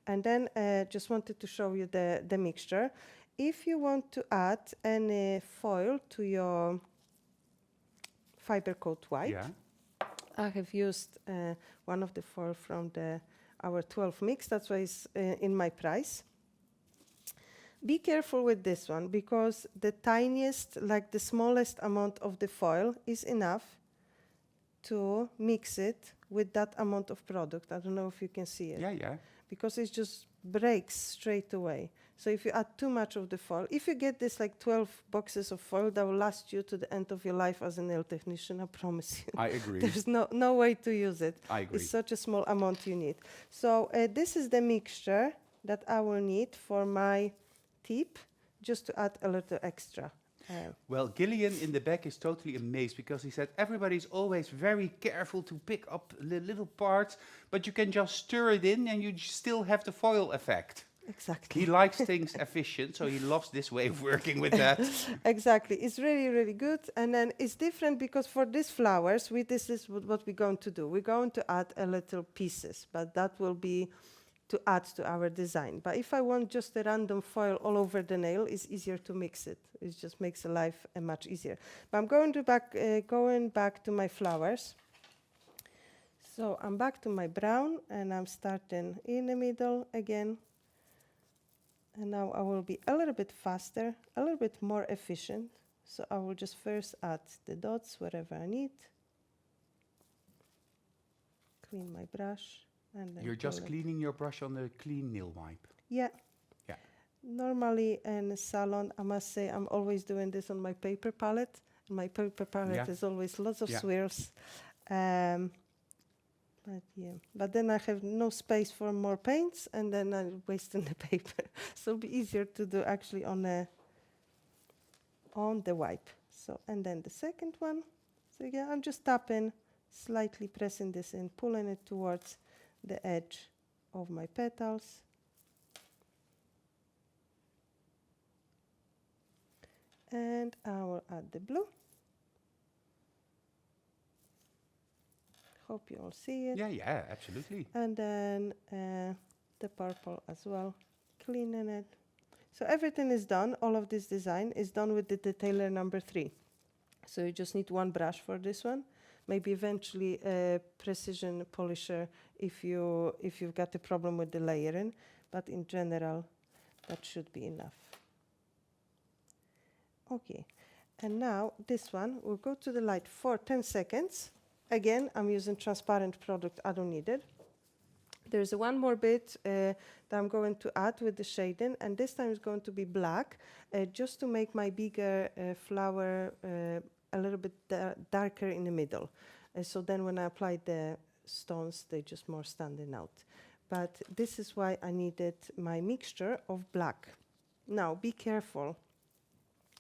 and then just wanted to show you the mixture. If you want to add any foil to your fiber coat white, I have used one of the foil from our 12 mix. That's why it's in my price. Be careful with this one, because the tiniest, like the smallest amount of the foil is enough to mix it with that amount of product. I don't know if you can see it. Yeah. Because it just breaks straight away. So if you add too much of the foil, if you get this like 12 boxes of foil, that will last you to the end of your life as a nail technician, I promise you. I agree. There's no way to use it. I agree. It's such a small amount you need. So this is the mixture that I will need for my tip, just to add a little extra. Well, Gillian in the back is totally amazed, because he said everybody's always very careful to pick up the little parts, but you can just stir it in and you still have the foil effect. Exactly. He likes things efficient, so he loves this way of working with that. Exactly. It's really, really good. And then it's different because for these flowers, this is what we're going to do. We're going to add a little pieces, but that will be to add to our design. But if I want just a random foil all over the nail, it's easier to mix it. It just makes the life much easier. But I'm going back to my flowers. So I'm back to my brown, and I'm starting in the middle again And now I will be a little bit faster, a little bit more efficient. So I will just first add the dots wherever I need. Clean my brush. And then You're just pull it. cleaning your brush on the clean nail wipe. Yeah. Yeah. Normally in a salon, I must say, I'm always doing this on my paper palette. My paper palette Yeah. is always lots of Yeah. swirls. But yeah, but then I have no space for more paints, and then I'm wasting the paper. So it'll be easier to do actually on the wipe. So, and then the second one. So again, I'm just tapping, slightly pressing this in, pulling it towards the edge of my petals. And I will add the blue. Hope you all see it. Yeah, yeah, absolutely. And then the purple as well, cleaning it. So everything is done. All of this design is done with the detailer number 3. So you just need one brush for this one. Maybe eventually a precision polisher if you've got a problem with the layering. But in general, that should be enough. Okay. And now this one, we'll go to the light for 10 seconds. Again, I'm using transparent product. I don't need it. There's one more bit that I'm going to add with the shading, and this time it's going to be black, just to make my bigger flower a little bit darker in the middle. So then when I apply the stones, they're just more standing out. But this is why I needed my mixture of black. Now, be careful.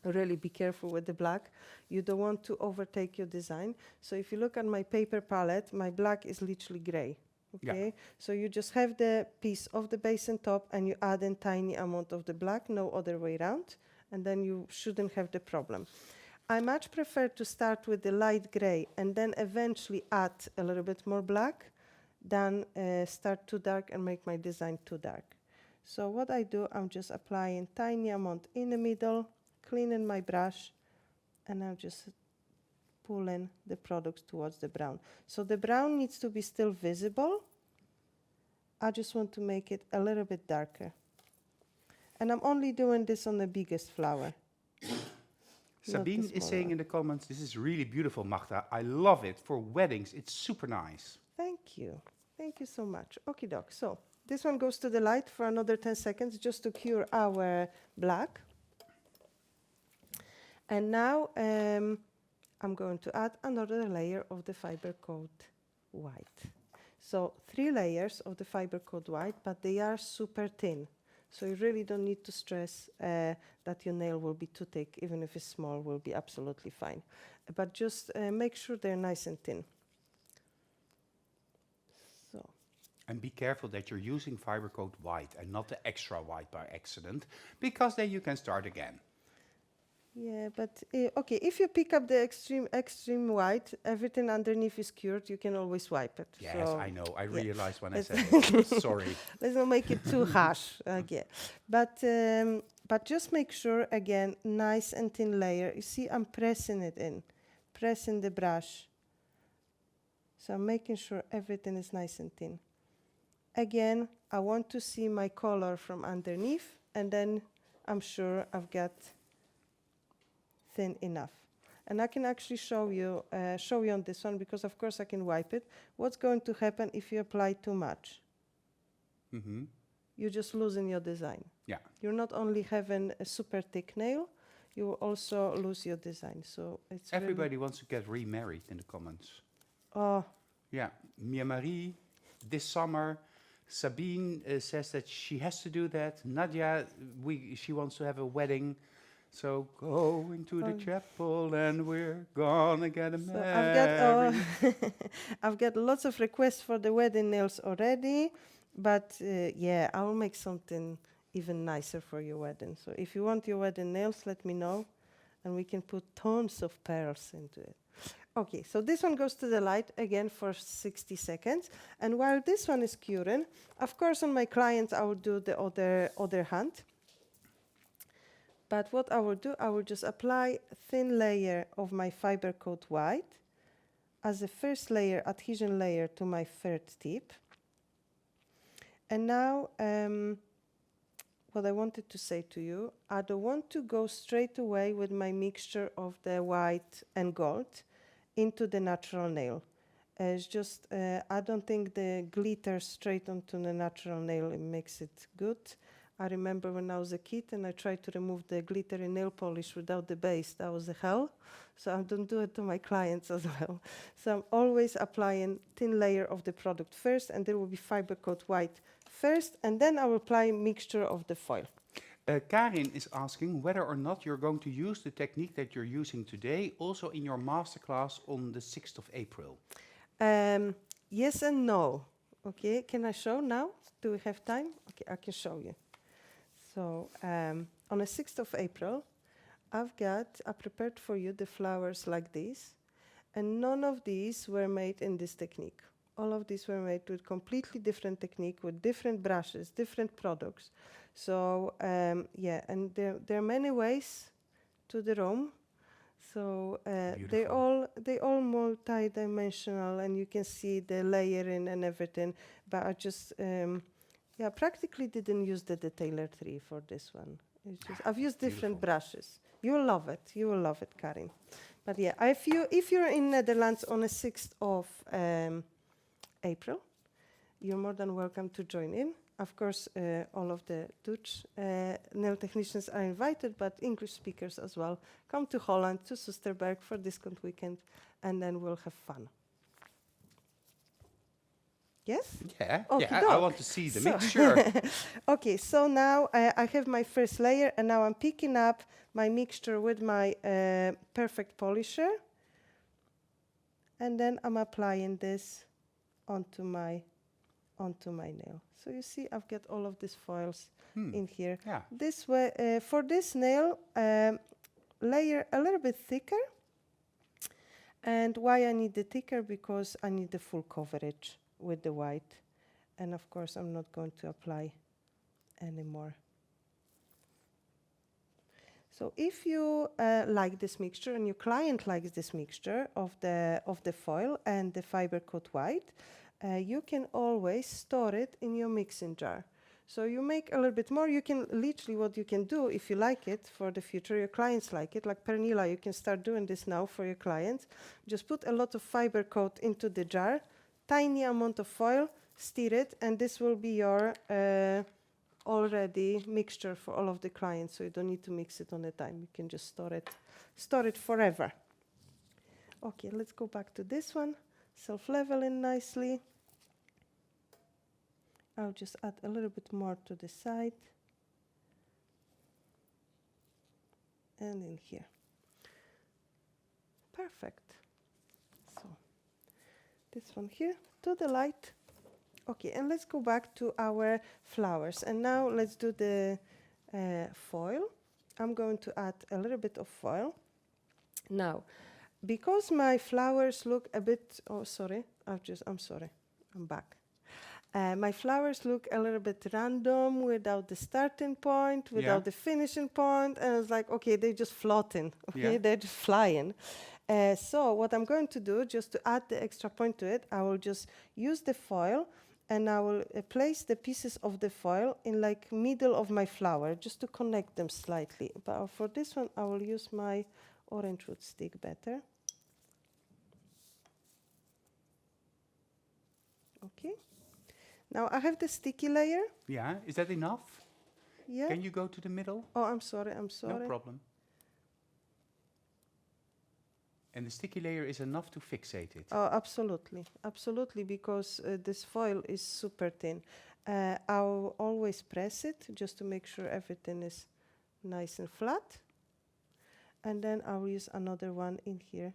Really be careful with the black. You don't want to overtake your design. So if you look at my paper palette, my black is literally gray. Okay, Yeah. so you just have the piece of the base and top, and you add a tiny amount of the black, no other way around, and then you shouldn't have the problem. I much prefer to start with the light gray and then eventually add a little bit more black than start too dark and make my design too dark. So what I do, I'm just applying tiny amount in the middle, cleaning my brush, and I'm just pulling the product towards the brown. So the brown needs to be still visible. I just want to make it a little bit darker. And I'm only doing this on the biggest flower. Sabine is saying in the comments, this is really beautiful, Magda. I love it. For weddings, it's super nice. Thank you. Thank you so much. Okie doke. So this one goes to the light for another 10 seconds just to cure our black. And now I'm going to add another layer of the Fibercoat white. So 3 layers of the Fibercoat white, but they are super thin. So you really don't need to stress that your nail will be too thick. Even if it's small, will be absolutely fine. But just make sure they're nice and thin. So. And be careful that you're using Fibercoat white and not the extra white by accident, because then you can start again. Yeah, but okay, if you pick up the extreme white, everything underneath is cured, you can always wipe it. Yes, so I know. I yeah. realized when I said it. Sorry. Let's not make it too harsh again. But just make sure, again, nice and thin layer. You see, I'm pressing it in, pressing the brush. So I'm making sure everything is nice and thin. Again, I want to see my color from underneath, and then I'm sure I've got thin enough. And I can actually show you on this one, because of course I can wipe it. What's going to happen if you apply too much? Mm-hmm. You're just losing your design. Yeah. You're not only having a super thick nail, you will also lose your design. So it's Everybody wants to get remarried in the comments. Oh. Yeah. Mia Marie, this summer. Sabine says that she has to do that. Nadia, she wants to have a wedding. So go into the chapel and we're gonna get married. I've got lots of requests for the wedding nails already, but yeah, I will make something even nicer for your wedding. So if you want your wedding nails, let me know, and we can put tons of pearls into it. Okay, so this one goes to the light again for 60 seconds. And while this one is curing, of course on my clients I will do the other hand. But what I will do, I will just apply a thin layer of my Fibercoat white as a first layer, adhesion layer to my third tip. And now what I wanted to say to you, I don't want to go straight away with my mixture of the white and gold into the natural nail. It's just, I don't think the glitter straight onto the natural nail, it makes it good. I remember when I was a kid and I tried to remove the glitter in nail polish without the base. That was a hell. So I don't do it to my clients as well. So I'm always applying thin layer of the product first, and there will be Fibercoat white first, and then I will apply mixture of the foil. Karin is asking whether or not you're going to use the technique that you're using today also in your masterclass on the 6th of April. Yes and no. Okay, can I show now? Do we have time? Okay, I can show you. So on the 6th of April, I prepared for you the flowers like this, and none of these were made in this technique. All of these were made with completely different technique, with different brushes, different products. So yeah, and there are many ways to the room. So they all multi-dimensional, and you can see the layering and everything. But I just yeah, practically didn't use the detailer 3 for this one. I've used different brushes. You will love it. You will love it, Karin. But yeah, if you're in Netherlands on the 6th of April, you're more than welcome to join in. Of course, all of the Dutch nail technicians are invited, but English speakers as well. Come to Holland, to Soesterberg for discount weekend, and then we'll have fun. Yes? Yeah, Okay, yeah, I want to see the mixture. Okay, so now I have my first layer, and now I'm picking up my mixture with my perfect polisher, and then I'm applying this onto my nail. So you see, I've got all of these foils in here. Yeah. This way, for this nail, layer a little bit thicker. And why I need the thicker? Because I need the full coverage with the white. And of course, I'm not going to apply anymore. So if you like this mixture and your client likes this mixture of the foil and the Fibercoat white, you can always store it in your mixing jar. So you make a little bit more. You can literally, what you can do if you like it for the future, your clients like it, like Pernilla, you can start doing this now for your clients. Just put a lot of Fibercoat into the jar, tiny amount of foil, stir it, and this will be your already mixture for all of the clients. So you don't need to mix it on a time. You can just store it forever. Okay, let's go back to this one. Self-leveling nicely. I'll just add a little bit more to the side. And in here. Perfect. So this one here to the light. Okay, and let's go back to our flowers. And now let's do the foil. I'm going to add a little bit of foil. Now, because my flowers look a bit, oh, sorry, I'm sorry, I'm back. My flowers look a little bit random without the starting point, without the finishing point, and it's like, okay, they're just floating, okay, they're just flying. So what I'm going to do, just to add the extra point to it, I will just use the foil, and I will place the pieces of the foil in like middle of my flower, just to connect them slightly. But for this one, I will use my orange wood stick better. Okay. Now I have the sticky layer. Yeah, is that enough? Yeah. Can you go to the middle? Oh, I'm sorry. No problem. And the sticky layer is enough to fixate it? Oh, absolutely. Absolutely, because this foil is super thin. I'll always press it just to make sure everything is nice and flat. And then I'll use another one in here.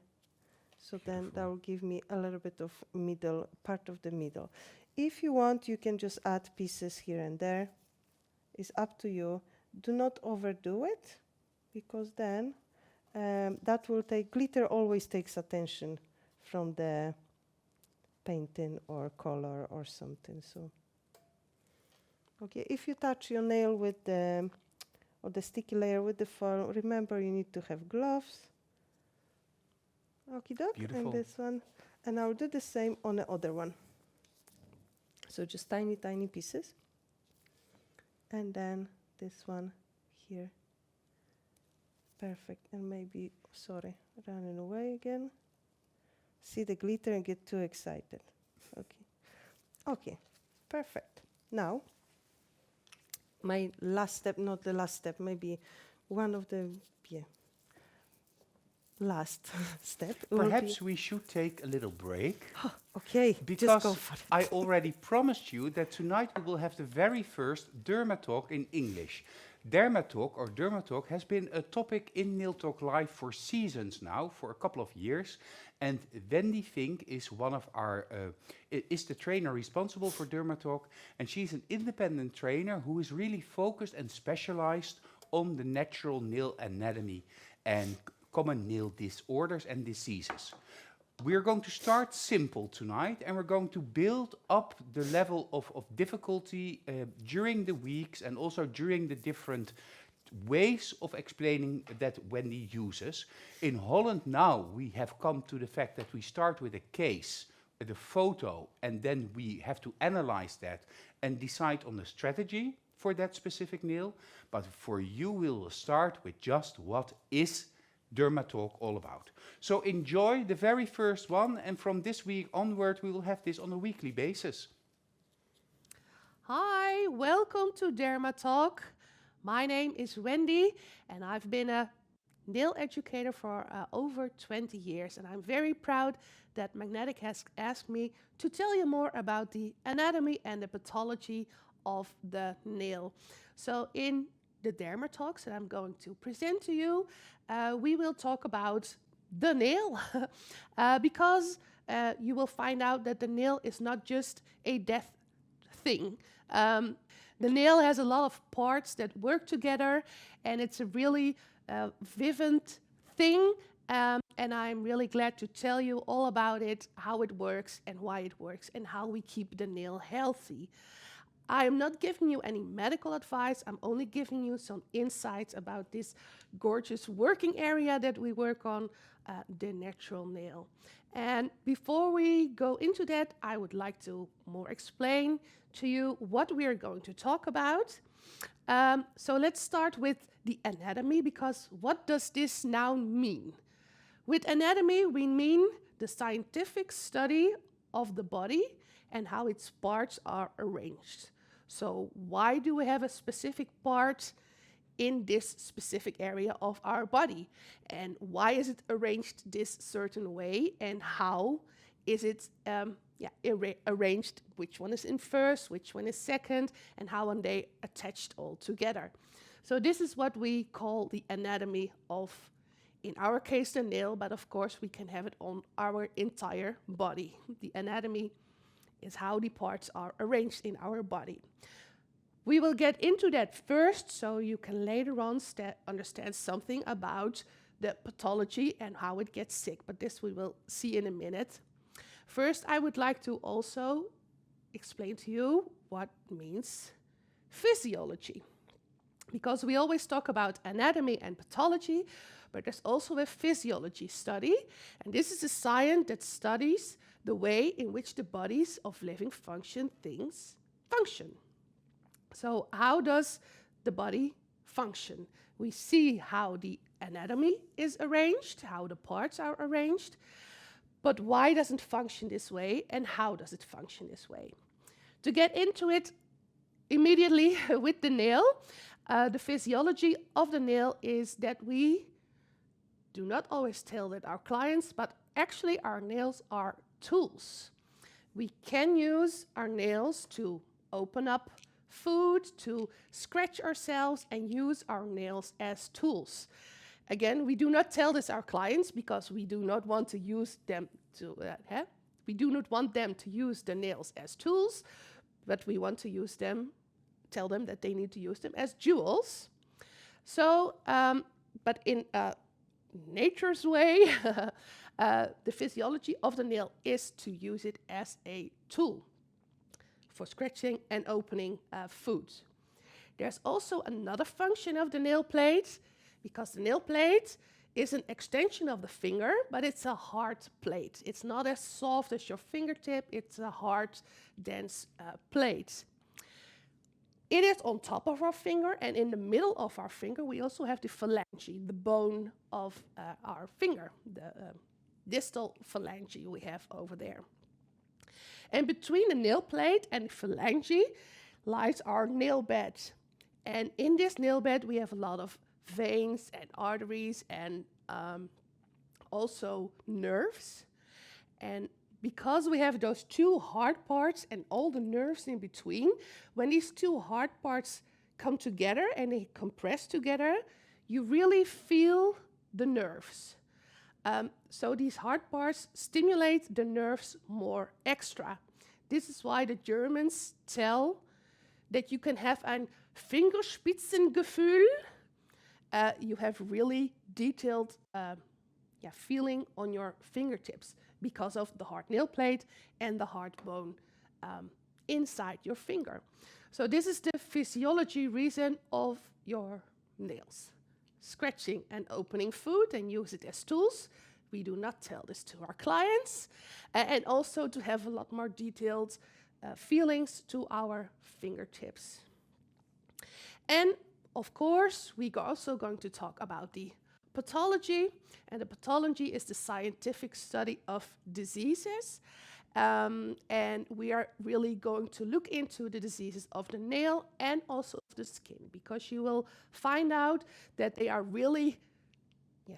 So then that will give me a little bit of middle, part of the middle. If you want, you can just add pieces here and there. It's up to you. Do not overdo it, because then that will take, glitter always takes attention from the painting or color or something. So, okay, if you touch your nail with the, or the sticky layer with the foil, remember you need to have gloves. Okie doke, and this one. And I'll do the same on the other one. So just tiny, tiny pieces. And then this one here. Perfect. And maybe, sorry, running away again. See the glitter and get too excited. Okay. Okay, perfect. Now, my last step, not the last step, maybe one of the, last step. Perhaps we should take a little break. Okay, Because just go for it. I already promised you that tonight we will have the very first Dermatalk in English. Dermatalk has been a topic in Nail Talk Live for seasons now, for a couple of years. And Wendy Fink is one of our, is the trainer responsible for Dermatalk. And she's an independent trainer who is really focused and specialized on the natural nail anatomy and common nail disorders and diseases. We're going to start simple tonight, and we're going to build up the level of difficulty during the weeks and also during the different ways of explaining that Wendy uses. In Holland now, we have come to the fact that we start with a case, with a photo, and then we have to analyze that and decide on the strategy for that specific nail. But for you, we will start with just what is Dermatalk all about. So enjoy the very first one, and from this week onward we will have this on a weekly basis. Hi, welcome to Dermatalk. My name is Wendy, and I've been a nail educator for over 20 years, and I'm very proud that Magda-ի has asked me to tell you more about the anatomy and the pathology of the nail. So in the Dermatalks that I'm going to present to you, we will talk about the nail because you will find out that the nail is not just a death thing. The nail has a lot of parts that work together, and it's a really vivid thing, and I'm really glad to tell you all about it, how it works and why it works, and how we keep the nail healthy. I am not giving you any medical advice. I'm only giving you some insights about this gorgeous working area that we work on, the natural nail. And before we go into that, I would like to more explain to you what we are going to talk about. So let's start with the anatomy, because what does this now mean? With anatomy, we mean the scientific study of the body and how its parts are arranged. So why do we have a specific part in this specific area of our body? And why is it arranged this certain way? And how is it arranged? Which one is in first, which one is second, and how are they attached all together? So this is what we call the anatomy of, in our case, the nail, but of course we can have it on our entire body. The anatomy is how the parts are arranged in our body. We will get into that first, so you can later on understand something about the pathology and how it gets sick, but this we will see in a minute. First, I would like to also explain to you what means physiology, because we always talk about anatomy and pathology, but there's also a physiology study, and this is a science that studies the way in which the bodies of living things function. So how does the body function? We see how the anatomy is arranged, how the parts are arranged, but why does it function this way, and how does it function this way? To get into it immediately with the nail, the physiology of the nail is that we do not always tell that our clients, but actually our nails are tools. We can use our nails to open up food, to scratch ourselves, and use our nails as tools. Again, we do not tell this our clients because we do not want to use them to, we do not want them to use the nails as tools, but we want to use them, tell them that they need to use them as jewels. So, but in nature's way, the physiology of the nail is to use it as a tool for scratching and opening food. There's also another function of the nail plate, because the nail plate is an extension of the finger, but it's a hard plate. It's not as soft as your fingertip, it's a hard, dense plate. It is on top of our finger, and in the middle of our finger, we also have the phalange, the bone of our finger, the distal phalange we have over there. And between the nail plate and the phalange lies our nail bed. And in this nail bed, we have a lot of veins and arteries and also nerves. And because we have those two hard parts and all the nerves in between, when these two hard parts come together and they compress together, you really feel the nerves. So these hard parts stimulate the nerves more extra. This is why the Germans tell that you can have ein Fingerspitzengefühl. You have really detailed feeling on your fingertips because of the hard nail plate and the hard bone inside your finger. So this is the physiology reason of your nails. Scratching and opening food and use it as tools. We do not tell this to our clients. And also to have a lot more detailed feelings to our fingertips. And of course, we are also going to talk about the pathology. And the pathology is the scientific study of diseases. And we are really going to look into the diseases of the nail and also of the skin, because you will find out that they are really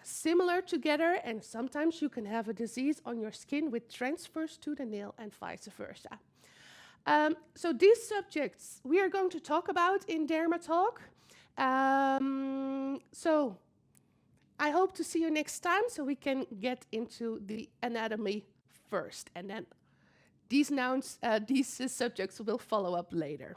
similar together, and sometimes you can have a disease on your skin which transfers to the nail and vice versa. So these subjects we are going to talk about in Dermatalk. So I hope to see you next time so we can get into the anatomy first, and then these subjects will follow up later.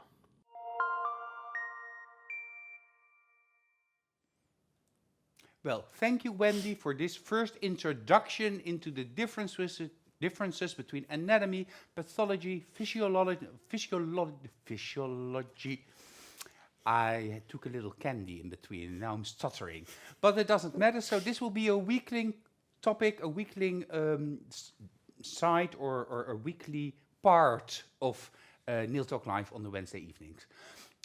Well, thank you, Wendy, for this first introduction into the differences between anatomy, pathology, physiology. I took a little candy in between, and now I'm stuttering. But it doesn't matter, so this will be a weekly topic, a weekly side or a weekly part of Nail Talk Live on the Wednesday evenings.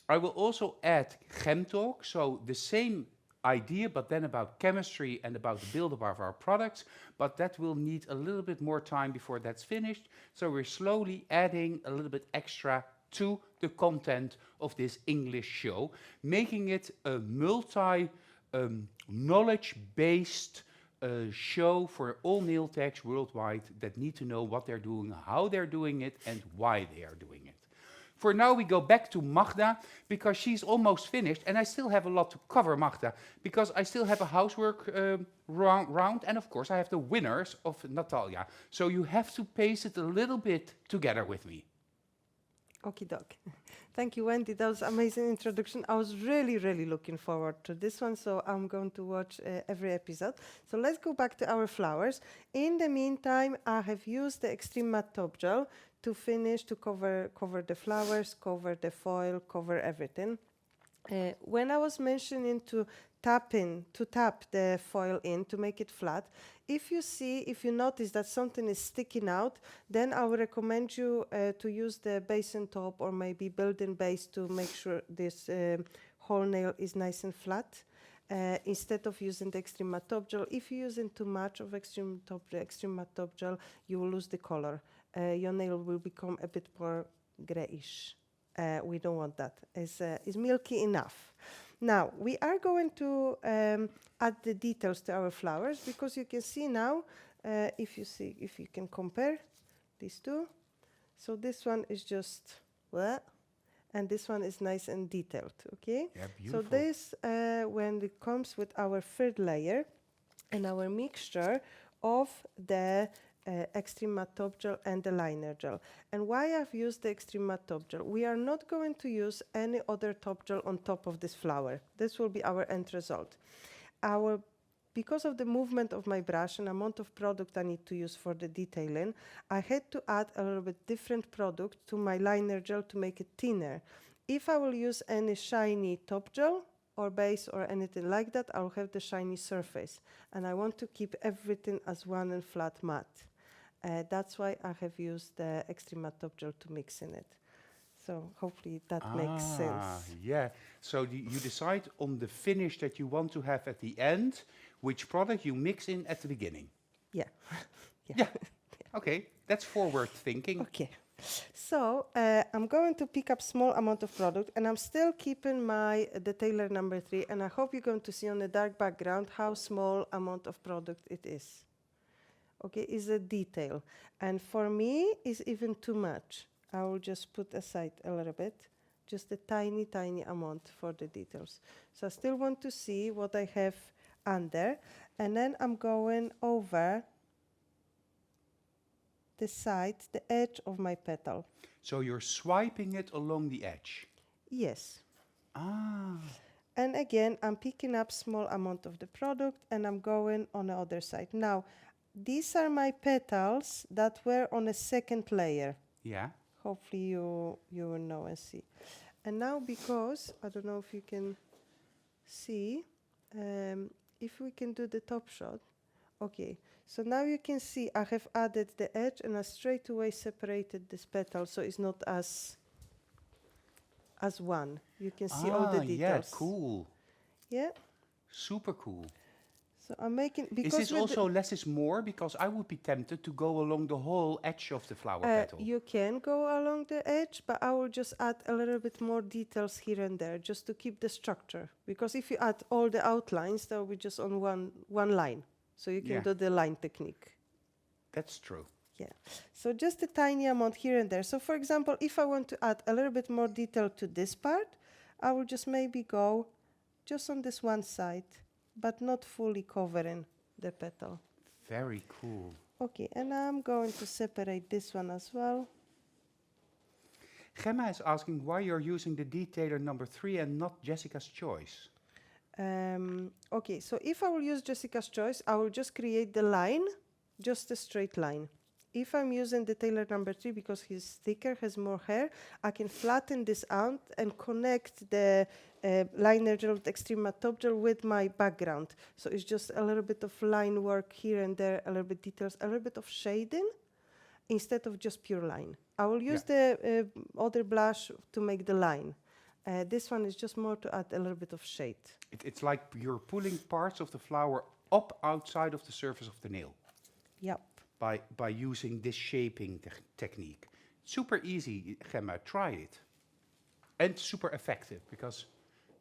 I will also add Chem Talk, so the same idea, but then about chemistry and about the build-up of our products, but that will need a little bit more time before that's finished. So we're slowly adding a little bit extra to the content of this English show, making it a knowledge-based show for all nail techs worldwide that need to know what they're doing, how they're doing it, and why they are doing it. For now, we go back to Magda, because she's almost finished, and I still have a lot to cover, Magda, because I still have a housework round, and of course I have the winners of Natalia. So you have to pace it a little bit together with me. Okie doke. Thank you, Wendy. That was an amazing introduction. I was really, really looking forward to this one, so I'm going to watch every episode. So let's go back to our flowers. In the meantime, I have used the Extreme Matte Top Gel to finish, to cover the flowers, cover the foil, cover everything. When I was mentioning to tap the foil in to make it flat, if you notice that something is sticking out, then I would recommend you to use the basin top or maybe built-in base to make sure this whole nail is nice and flat. Instead of using the Extreme Matte Top Gel, if you're using too much of Extreme Matte Top Gel, you will lose the color. Your nail will become a bit more grayish. We don't want that. It's milky enough. Now, we are going to add the details to our flowers, because you can see now, if you can compare these two. So this one is just, and this one is nice and detailed, okay? Yeah, beautiful. So this, when it comes with our third layer and our mixture of the Extreme Matte Top Gel and the liner gel. And why I've used the Extreme Matte Top Gel? We are not going to use any other top gel on top of this flower. This will be our end result. Because of the movement of my brush and amount of product I need to use for the detailing, I had to add a little bit different product to my liner gel to make it thinner. If I will use any shiny top gel or base or anything like that, I'll have the shiny surface. And I want to keep everything as one and flat matte. That's why I have used the Extreme Matte Top Gel to mix in it. So hopefully that makes sense. Yeah. So you decide on the finish that you want to have at the end, which product you mix in at the beginning. Yeah. Yeah. Okay, that's forward thinking. Okay. So I'm going to pick up small amount of product, and I'm still keeping my detailer number 3, and I hope you're going to see on the dark background how small amount of product it is. Okay, is a detail, and for me is even too much. I will just put aside a little bit, just a tiny amount for the details. So I still want to see what I have under, and then I'm going over the side, the edge of my petal. So you're swiping it along the edge. Yes. Ah. And again, I'm picking up small amount of the product and I'm going on the other side. Now, these are my petals that were on a second layer. Yeah. Hopefully you will know and see. And now, because, I don't know if you can see, if we can do the top shot. Okay, so now you can see I have added the edge and I straight away separated this petal so it's not as one. You can see all the details. Yeah, cool. Yeah. Super cool. So I'm making, Is because this with also less is more? Because I would be tempted to go along the whole edge of the flower petal. you can go along the edge, but I will just add a little bit more details here and there just to keep the structure. Because if you add all the outlines, that will be just on one line. So you can do the line technique. That's true. Yeah. So just a tiny amount here and there. So for example, if I want to add a little bit more detail to this part, I will just maybe go just on this one side, but not fully covering the petal. Very cool. Okay, and I'm going to separate this one as well. Gemma is asking why you're using the detailer number 3 and not Jessica's choice. Okay, so if I will use Jessica's choice, I will just create the line, just a straight line. If I'm using the detailer number 3 because he's thicker, has more hair, I can flatten this out and connect the liner gel, the extreme matte top gel with my background. So it's just a little bit of line work here and there, a little bit details, a little bit of shading instead of just pure line. I will use the other blush to make the line. This one is just more to add a little bit of shade. It's like you're pulling parts of the flower up outside of the surface of the nail. Yep. By using this shaping technique. Super easy, Gemma, try it. And super effective, because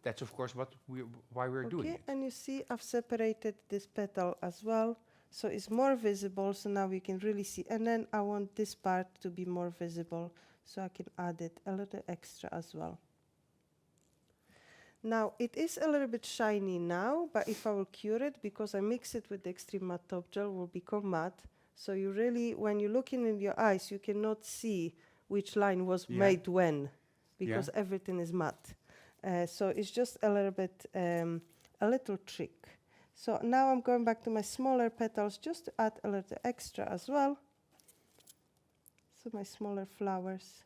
that's of course why we're doing it. And you see I've separated this petal as well, so it's more visible, so now we can really see. And then I want this part to be more visible, so I can add it a little extra as well. Now, it is a little bit shiny now, but if I will cure it, because I mix it with the extreme matte top gel, will become matte. So you really, when you're looking in your eyes, you cannot see which line was made when, because everything is matte. So it's just a little bit, a little trick. So now I'm going back to my smaller petals just to add a little extra as well. So my smaller flowers.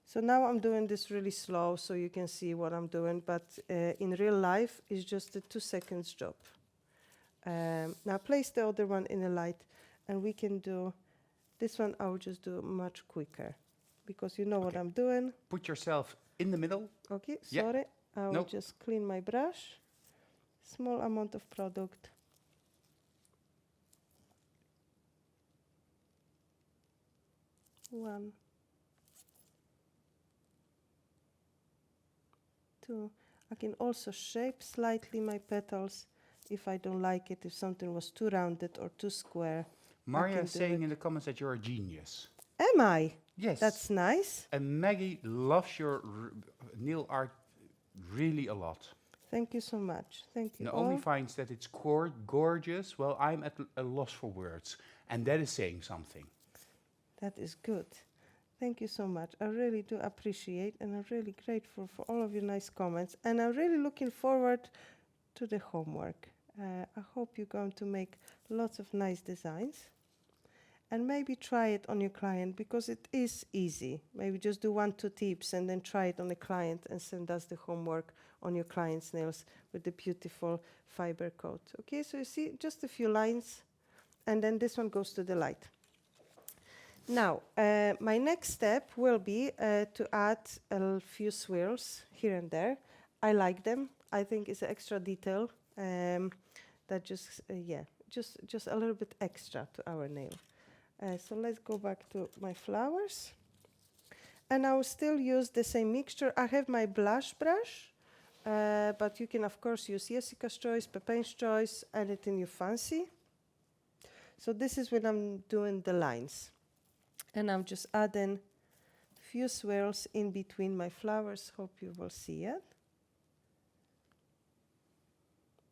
So now I'm doing this really slow so you can see what I'm doing, but in real life it's just a 2 seconds job. Now place the other one in the light and we can do, this one I will just do much quicker because you know what I'm doing. Put yourself in the middle. Okay, sorry, I will just clean my brush. Small amount of product. One. 2. I can also shape slightly my petals if I don't like it, if something was too rounded or too square. Maria is saying in the comments that you're a genius. Am I? Yes. That's nice. And Maggie loves your nail art really a lot. Thank you so much. Thank you. Naomi finds that it's gorgeous. Well, I'm at a loss for words. And that is saying something. That is good. Thank you so much. I really do appreciate, and I'm really grateful for all of your nice comments. And I'm really looking forward to the homework. I hope you're going to make lots of nice designs. And maybe try it on your client, because it is easy. Maybe just do 1-2 tips and then try it on the client and send us the homework on your client's nails with the beautiful Fibercoat. Okay, so you see just a few lines, and then this one goes to the light. Now, my next step will be to add a few swirls here and there. I like them. I think it's extra detail that just a little bit extra to our nail. So let's go back to my flowers. And I will still use the same mixture. I have my blush brush, but you can, of course, use Jessica's choice, Pepin's choice, anything you fancy. So this is when I'm doing the lines. And I'm just adding a few swirls in between my flowers. Hope you will see it.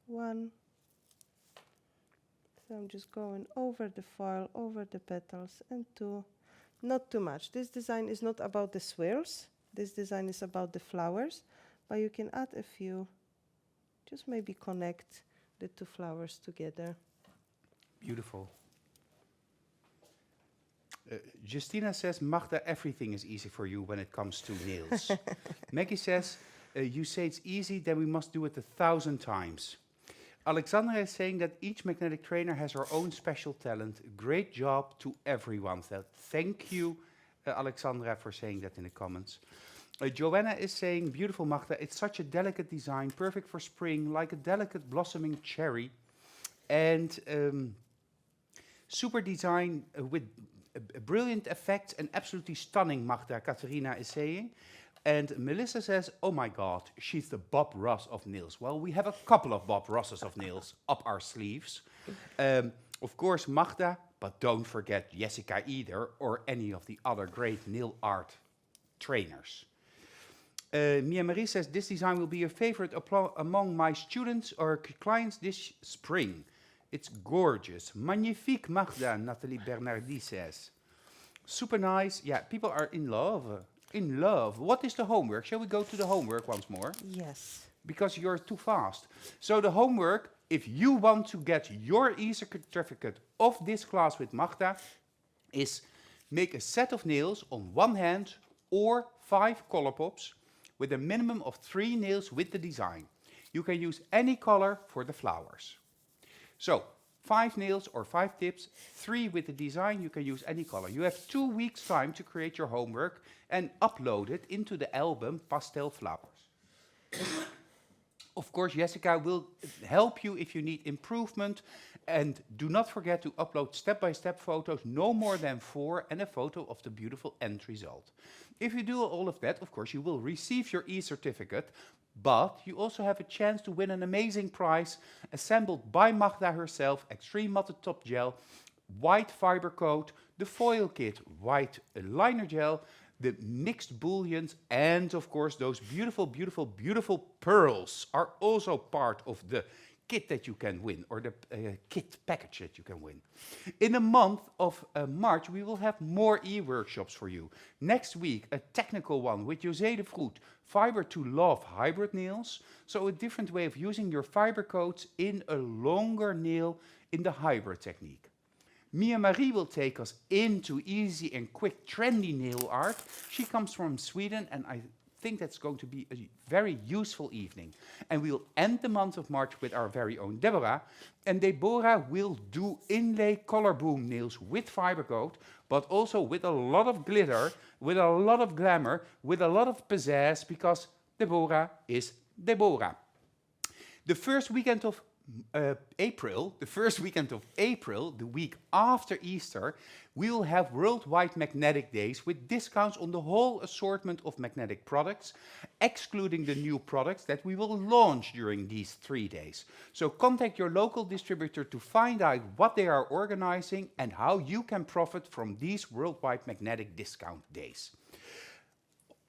1. So I'm just going over the foil, over the petals, and 2. Not too much. This design is not about the swirls. This design is about the flowers, but you can add a few. Just maybe connect the 2 flowers together. Beautiful. Justina says, Magda, everything is easy for you when it comes to nails. Maggie says, you say it's easy, then we must do it 1,000 times. Alexandra is saying that each magnetic trainer has her own special talent. Great job to everyone. Thank you, Alexandra, for saying that in the comments. Joanna is saying, beautiful Magda, it's such a delicate design, perfect for spring, like a delicate blossoming cherry. And super design with a brilliant effect and absolutely stunning, Magda, Katerina is saying. And Melissa says, oh my God, she's the Bob Ross of nails. Well, we have a couple of Bob Rosses of nails up our sleeves. Of course, Magda, but don't forget Jessica either, or any of the other great nail art trainers. Mia Marie says, this design will be a favorite among my students or clients this spring. It's gorgeous. Magnifique, Magda, Nathalie Bernardi says. Super nice. Yeah, people are in love. In love. What is the homework? Shall we go to the homework once more? Yes. Because you're too fast. So the homework, if you want to get your e-certificate of this class with Magda, is make a set of nails on one hand or 5 color pops with a minimum of 3 nails with the design. You can use any color for the flowers. So 5 nails or 5 tips, 3 with the design, you can use any color. You have 2 weeks time to create your homework and upload it into the album Pastel Flowers. Of course, Jessica will help you if you need improvement, and do not forget to upload step-by-step photos, no more than 4, and a photo of the beautiful end result. If you do all of that, of course, you will receive your e-certificate, but you also have a chance to win an amazing prize assembled by Magda herself, extreme matte top gel, white Fibercoat, the foil kit, white liner gel, the mixed bullions, and of course those beautiful, beautiful, beautiful pearls are also part of the kit that you can win, or the kit package that you can win. In the month of March, we will have more e-workshops for you. Next week, a technical one with José de Vroet, Fiber to Love hybrid nails. So a different way of using your fiber coats in a longer nail in the hybrid technique. Mia Marie will take us into easy and quick trendy nail art. She comes from Sweden, and I think that's going to be a very useful evening. And we'll end the month of March with our very own Deborah. And Deborah will do inlay color boom nails with Fibercoat, but also with a lot of glitter, with a lot of glamour, with a lot of pizzazz, because Deborah is Deborah. The first weekend of April, the week after Easter, we will have worldwide magnetic days with discounts on the whole assortment of magnetic products, excluding the new products that we will launch during these 3 days. So contact your local distributor to find out what they are organizing and how you can profit from these worldwide magnetic discount days.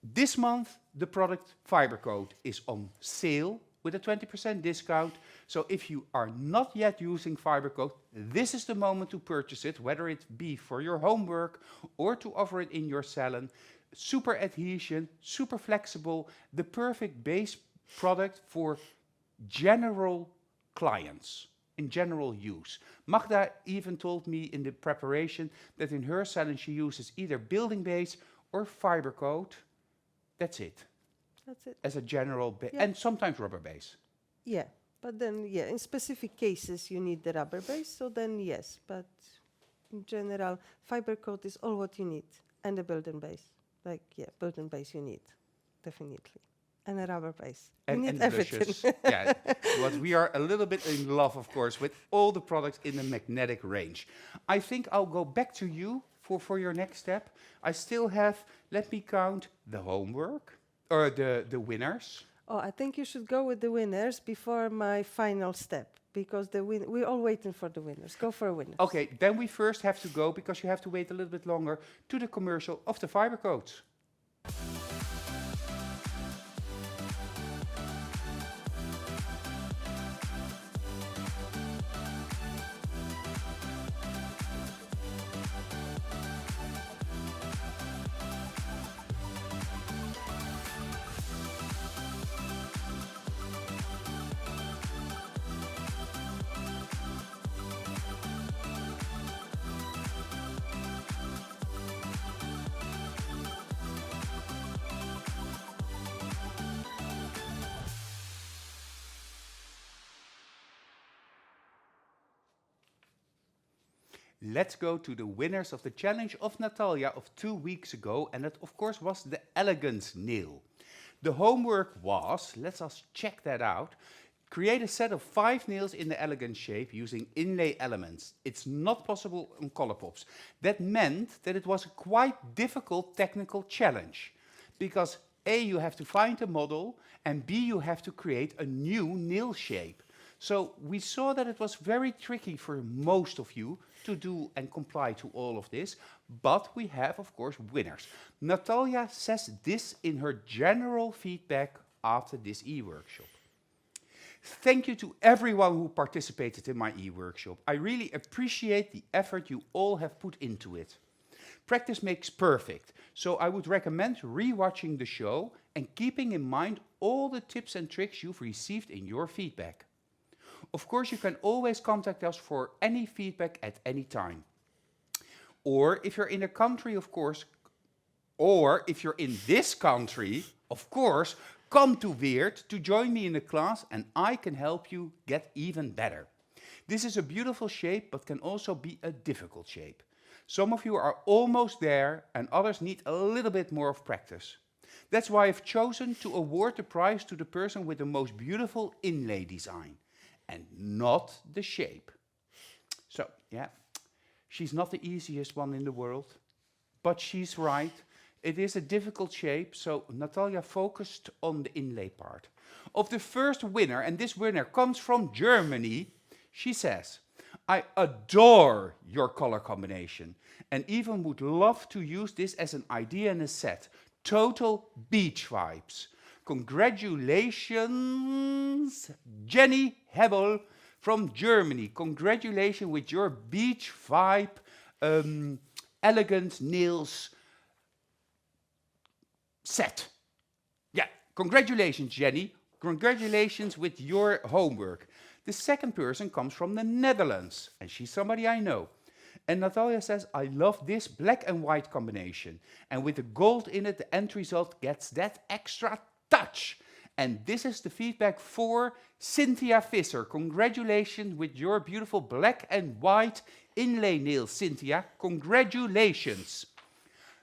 This month, the product Fibercoat is on sale with a 20% discount. So if you are not yet using Fibercoat, this is the moment to purchase it, whether it be for your homework or to offer it in your salon. Super adhesion, super flexible, the perfect base product for general clients, in general use. Magda even told me in the preparation that in her salon she uses either building base or Fibercoat. That's it. That's it. As a general base, and sometimes rubber base. Yeah, but then, yeah, in specific cases you need the rubber base, so then yes, but in general, Fibercoat is all what you need, and a building base. Like, yeah, building base you need, definitely. And a rubber base. You need everything. Luscious. Yeah, but we are a little bit in love, of course, with all the products in the magnetic range. I think I'll go back to you for your next step. I still have, let me count, the homework, or the winners. Oh, I think you should go with the winners before my final step, because we're all waiting for the winners. Go for a winner. Okay, then we first have to go, because you have to wait a little bit longer, to the commercial of the Fibercoats. Let's go to the winners of the challenge of Natalia of 2 weeks ago, and that of course was the elegance nail. The homework was, let us check that out, create a set of 5 nails in the elegant shape using inlay elements. It's not possible on Colopops. That meant that it was a quite difficult technical challenge, because A, you have to find a model, and B, you have to create a new nail shape. So we saw that it was very tricky for most of you to do and comply to all of this, but we have, of course, winners. Natalia says this in her general feedback after this e-workshop. Thank you to everyone who participated in my e-workshop. I really appreciate the effort you all have put into it. Practice makes perfect, so I would recommend rewatching the show and keeping in mind all the tips and tricks you've received in your feedback. Of course, you can always contact us for any feedback at any time. Or if you're in a country, of course, or if you're in this country, of course, come to Weert to join me in a class and I can help you get even better. This is a beautiful shape, but can also be a difficult shape. Some of you are almost there and others need a little bit more of practice. That's why I've chosen to award the prize to the person with the most beautiful inlay design. And not the shape. So, yeah, she's not the easiest one in the world, but she's right. It is a difficult shape, so Natalia focused on the inlay part. Of the first winner, and this winner comes from Germany, she says, I adore your color combination and even would love to use this as an idea in a set. Total beach vibes. Congratulations, Jenny Hebel from Germany. Congratulations with your beach vibe, elegant nails set. Yeah, congratulations, Jenny. Congratulations with your homework. The second person comes from the Netherlands, and she's somebody I know. And Natalia says, I love this black and white combination. And with the gold in it, the end result gets that extra touch. And this is the feedback for Cynthia Visser. Congratulations with your beautiful black and white inlay nails, Cynthia. Congratulations.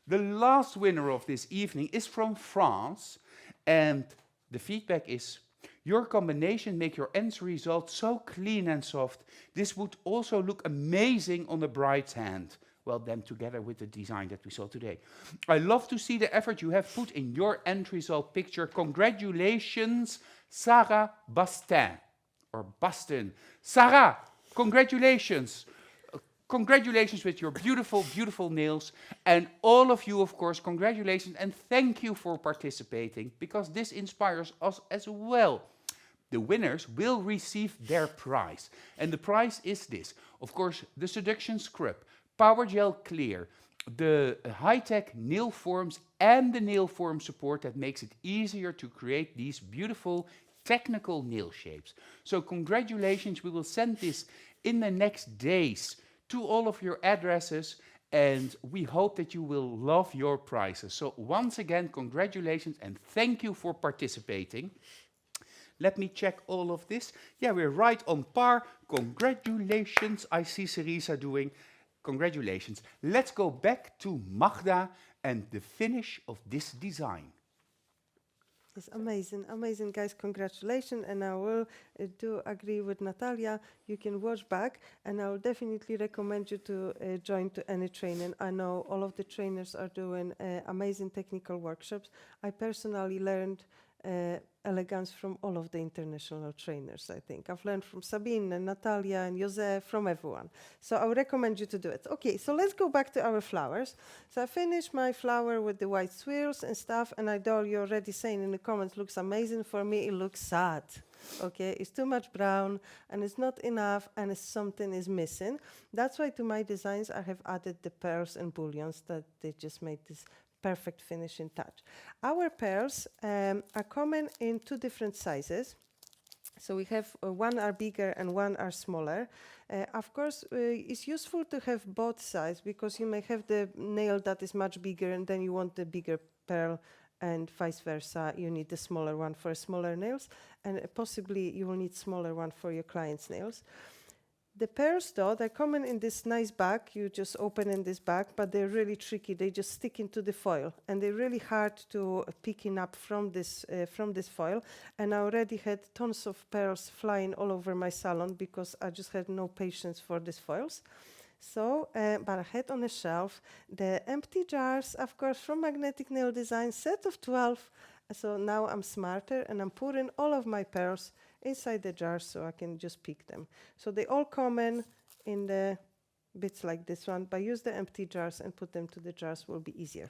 The last winner of this evening is from France. And the feedback is, your combination make your end result so clean and soft. This would also look amazing on the bride's hand. Well, them together with the design that we saw today. I love to see the effort you have put in your end result picture. Congratulations, Sarah Bastin. Or Bastin. Sarah, congratulations. Congratulations with your beautiful, beautiful nails. And all of you, of course, congratulations and thank you for participating, because this inspires us as well. The winners will receive their prize. And the prize is this. Of course, the Seduction Scrub, Power Gel Clear, the high-tech nail forms and the nail form support that makes it easier to create these beautiful technical nail shapes. So congratulations, we will send this in the next days to all of your addresses and we hope that you will love your prizes. So once again, congratulations and thank you for participating. Let me check all of this. Yeah, we're right on par. Congratulations, I see Cerisa doing. Congratulations. Let's go back to Magda and the finish of this design. It's amazing, amazing, guys. Congratulations. And I will do agree with Natalia. You can watch back, and I will definitely recommend you to join to any training. I know all of the trainers are doing amazing technical workshops. I personally learned elegance from all of the international trainers, I think. I've learned from Sabine and Natalia and Jose, from everyone. So I would recommend you to do it. Okay, so let's go back to our flowers. So I finished my flower with the white swirls and stuff, and I know you're already saying in the comments, looks amazing. For me, it looks sad. Okay, it's too much brown, and it's not enough, and something is missing. That's why to my designs, I have added the pearls and bullions that they just made this perfect finishing touch. Our pearls are common in two different sizes. So we have one are bigger and one are smaller. Of course, it's useful to have both sides because you may have the nail that is much bigger and then you want the bigger pearl, and vice versa. You need the smaller one for smaller nails, and possibly you will need smaller one for your client's nails. The pearls, though, they're common in this nice bag. You just open in this bag, but they're really tricky. They just stick into the foil, and they're really hard to picking up from this foil. And I already had tons of pearls flying all over my salon because I just had no patience for these foils. So, but I had on a shelf the empty jars, of course, from Magnetic Nail Design, set of 12. So now I'm smarter, and I'm putting all of my pearls inside the jars so I can just pick them. So they all come in the bits like this one, but use the empty jars and put them to the jars will be easier.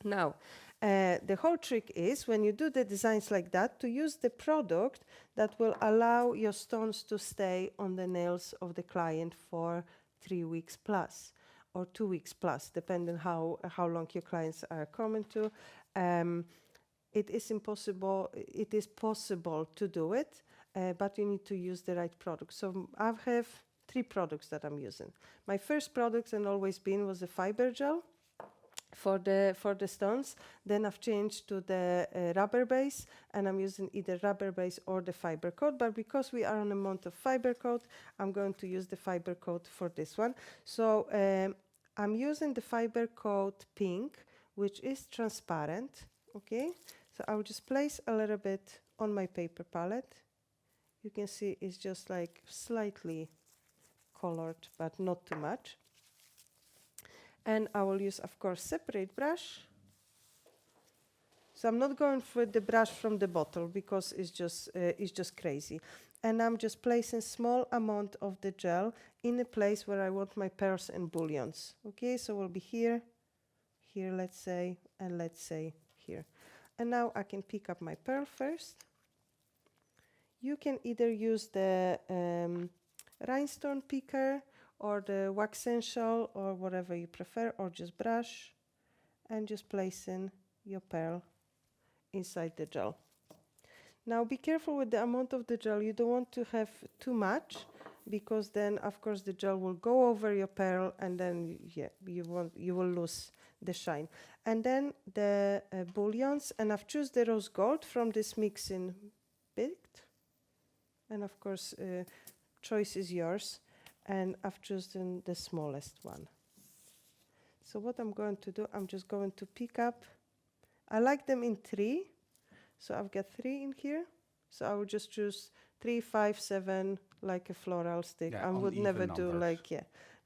Now, the whole trick is when you do the designs like that to use the product that will allow your stones to stay on the nails of the client for 3 weeks plus or 2 weeks plus, depending how long your clients are coming to. It is possible to do it, but you need to use the right product. So I have 3 products that I'm using. My first product and always been was the fiber gel for the stones. Then I've changed to the rubber base, and I'm using either rubber base or the Fibercoat. But because we are on a month of Fibercoat, I'm going to use the Fibercoat for this one. So I'm using the Fibercoat pink, which is transparent. Okay, so I will just place a little bit on my paper palette. You can see it's just like slightly colored, but not too much. And I will use, of course, separate brush. So I'm not going with the brush from the bottle because it's just crazy. And I'm just placing small amount of the gel in a place where I want my pearls and bullions. Okay, so we'll be here, here, let's say, and let's say here. And now I can pick up my pearl first. You can either use the rhinestone picker or the wax essential or whatever you prefer, or just brush and just placing your pearl inside the gel. Now be careful with the amount of the gel. You don't want to have too much because then of course the gel will go over your pearl and then you will lose the shine. And then the bullions, and I've chosen the rose gold from this mixing bit, and of course choice is yours, and I've chosen the smallest one. So what I'm going to do, I'm just going to pick up, I like them in 3, so I've got 3 in here, so I will just choose 3, 5, 7 like a floral stick. I would never do like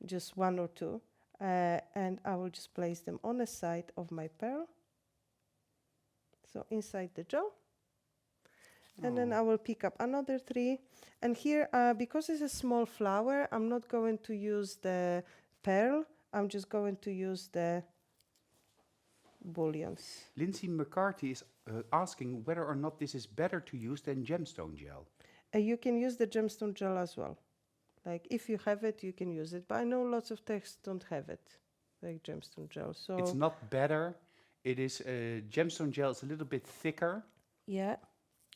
just 1 or 2. And I will just place them on the side of my pearl. So inside the gel. And then I will pick up another 3. And here, because it's a small flower, I'm not going to use the pearl. I'm just going to use the bullions. Lindsay McCarthy is asking whether or not this is better to use than gemstone gel. You can use the gemstone gel as well. Like if you have it, you can use it. But I know lots of texts don't have it, like gemstone gel. So it's not better. It is gemstone gel is a little bit thicker. Yeah.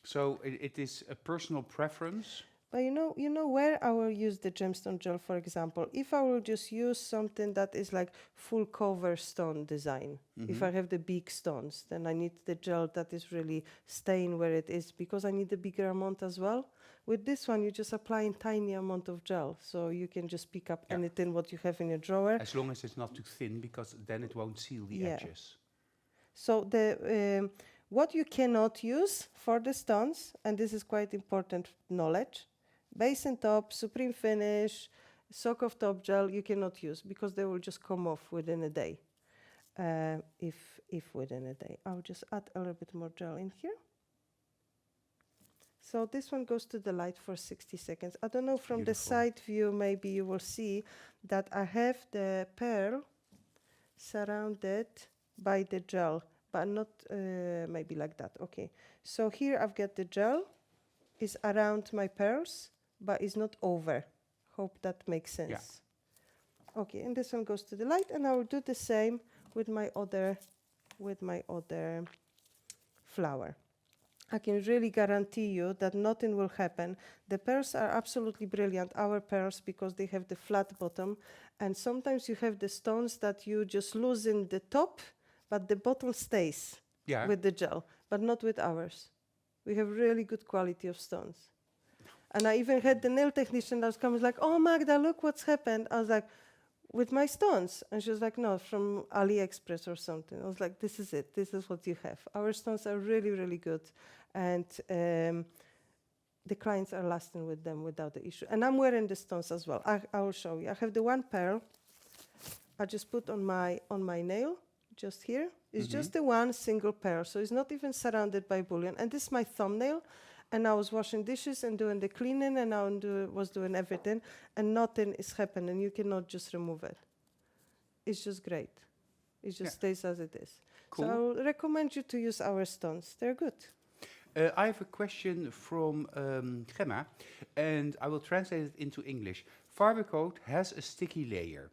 So it is a personal preference. But you know where I will use the gemstone gel, for example. If I will just use something that is like full cover stone design, if I have the big stones, then I need the gel that is really staying where it is because I need the bigger amount as well. With this one, you just apply a tiny amount of gel, so you can just pick up anything what you have in your drawer. As long as it's not too thin, because then it won't seal the edges. So the what you cannot use for the stones, and this is quite important knowledge, base and top, supreme finish, soak of top gel, you cannot use because they will just come off within a day. If within a day. I'll just add a little bit more gel in here. So this one goes to the light for 60 seconds. I don't know, from the side view, maybe you will see that I have the pearl surrounded by the gel, but not maybe like that. Okay, so here I've got the gel is around my pearls, but it's not over. Hope that makes sense. Yeah. Okay, and this one goes to the light, and I will do the same with my other flower. I can really guarantee you that nothing will happen. The pearls are absolutely brilliant, our pearls, because they have the flat bottom. And sometimes you have the stones that you just loosen the top, but the bottom stays with the gel, but not with ours. We have really good quality of stones. And I even had the nail technician that was coming like, oh, Magda, look what's happened. I was like, with my stones? And she was like, no, from AliExpress or something. I was like, this is it. This is what you have. Our stones are really, really good. And the clients are lasting with them without the issue. And I'm wearing the stones as well. I will show you. I have the one pearl I just put on my nail, just here. It's just the one single pearl. So it's not even surrounded by bullion. And this is my thumbnail. And I was washing dishes and doing the cleaning, and I was doing everything, and nothing is happening. You cannot just remove it. It's just great. It just stays as it is. Cool. So I would recommend you to use our stones. They're good. I have a question from Gemma, and I will translate it into English. Fibercoat has a sticky layer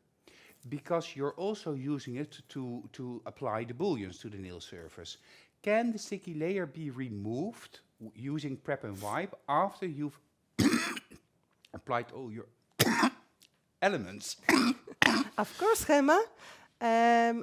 because you're also using it to apply the bullions to the nail surface. Can the sticky layer be removed using prep and wipe after you've applied all your elements? Of course, Gemma.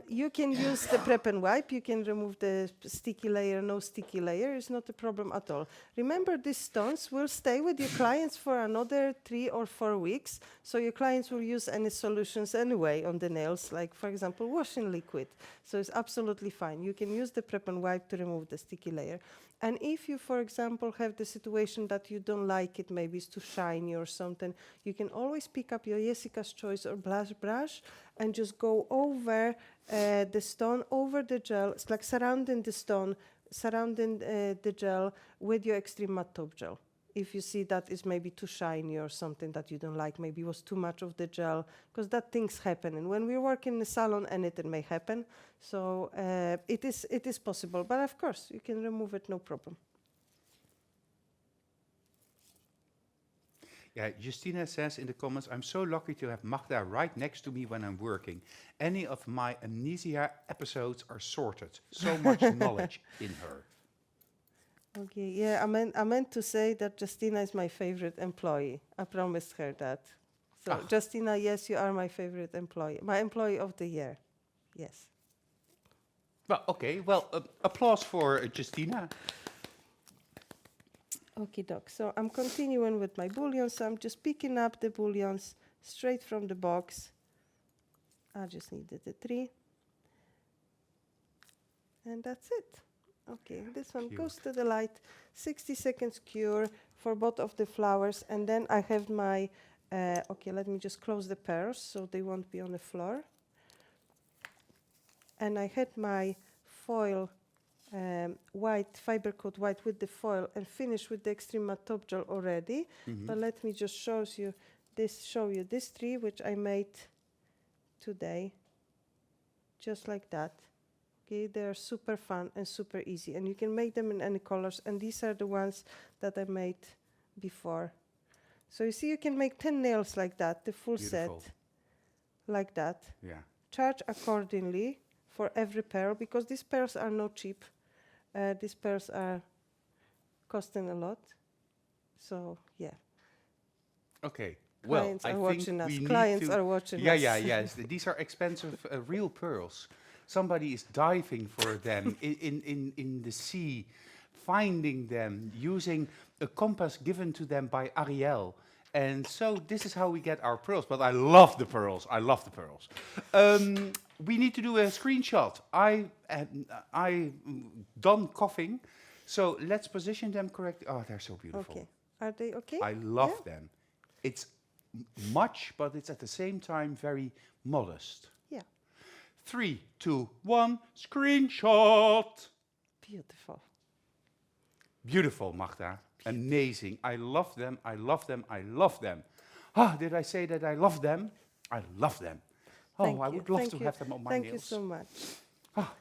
You can use the prep and wipe. You can remove the sticky layer, no sticky layer. It's not a problem at all. Remember, these stones will stay with your clients for another 3 or 4 weeks. So your clients will use any solutions anyway on the nails, like, for example, washing liquid. So it's absolutely fine. You can use the prep and wipe to remove the sticky layer. And if you, for example, have the situation that you don't like it, maybe it's too shiny or something, you can always pick up your Jessica's Choice or blush brush and just go over the stone, over the gel. It's like surrounding the stone, surrounding the gel with your extreme matte top gel. If you see that is maybe too shiny or something that you don't like, maybe it was too much of the gel, because that things happen. And when we work in the salon, anything may happen. So it is possible. But of course, you can remove it, no problem. Yeah, Justina says in the comments, I'm so lucky to have Magda right next to me when I'm working. Any of my amnesia episodes are sorted. So much knowledge in her. Okay, yeah, I meant to say that Justina is my favorite employee. I promised her that. So, Justina, yes, you are my favorite employee. My employee of the year. Yes. Well, okay. Well, applause for Justina. Okay, Doc. So I'm continuing with my bullions. So I'm just picking up the bullions straight from the box. I just needed the 3. And that's it. Okay, this one goes to the light. 60 seconds cure for both of the flowers. And then I have my, okay, let me just close the pearls so they won't be on the floor. And I had my foil white, Fibercoat white with the foil and finished with the extreme matte top gel already. But let me just show you this 3, which I made today, just like that. Okay, they're super fun and super easy, and you can make them in any colors. And these are the ones that I made before. So you see, you can make 10 nails like that, the full set, like that. Yeah. Charge accordingly for every pearl, because these pearls are not cheap. These pearls are costing a lot. So yeah. Okay. Well, Clients I are think watching us. we need Clients to- are watching Yeah, us. yeah, yes. These are expensive, real pearls. Somebody is diving for them in the sea finding them, using a compass given to them by Ariel. And so this is how we get our pearls. But I love the pearls. I love the pearls. We need to do a screenshot. I done coughing, so let's position them correctly. Oh, they're so beautiful. Okay. Are they okay? I love them. It's much, but it's at the same time very modest. Yeah. 3, 2, 1, screenshot. Beautiful. Beautiful, Magda. Amazing. I love them. I love them. I love them. Ah, did I say that I love them? I love them. Oh, Thank I you. would love Thank to you. have them on my Thank nails. you so much. Ah.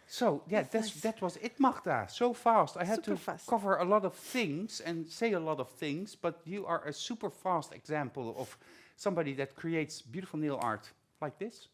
So, yeah, that was it, Magda. So fast. I had Super to fast. cover a lot of things and say a lot of things, but you are a super fast example of somebody that creates beautiful nail art like this.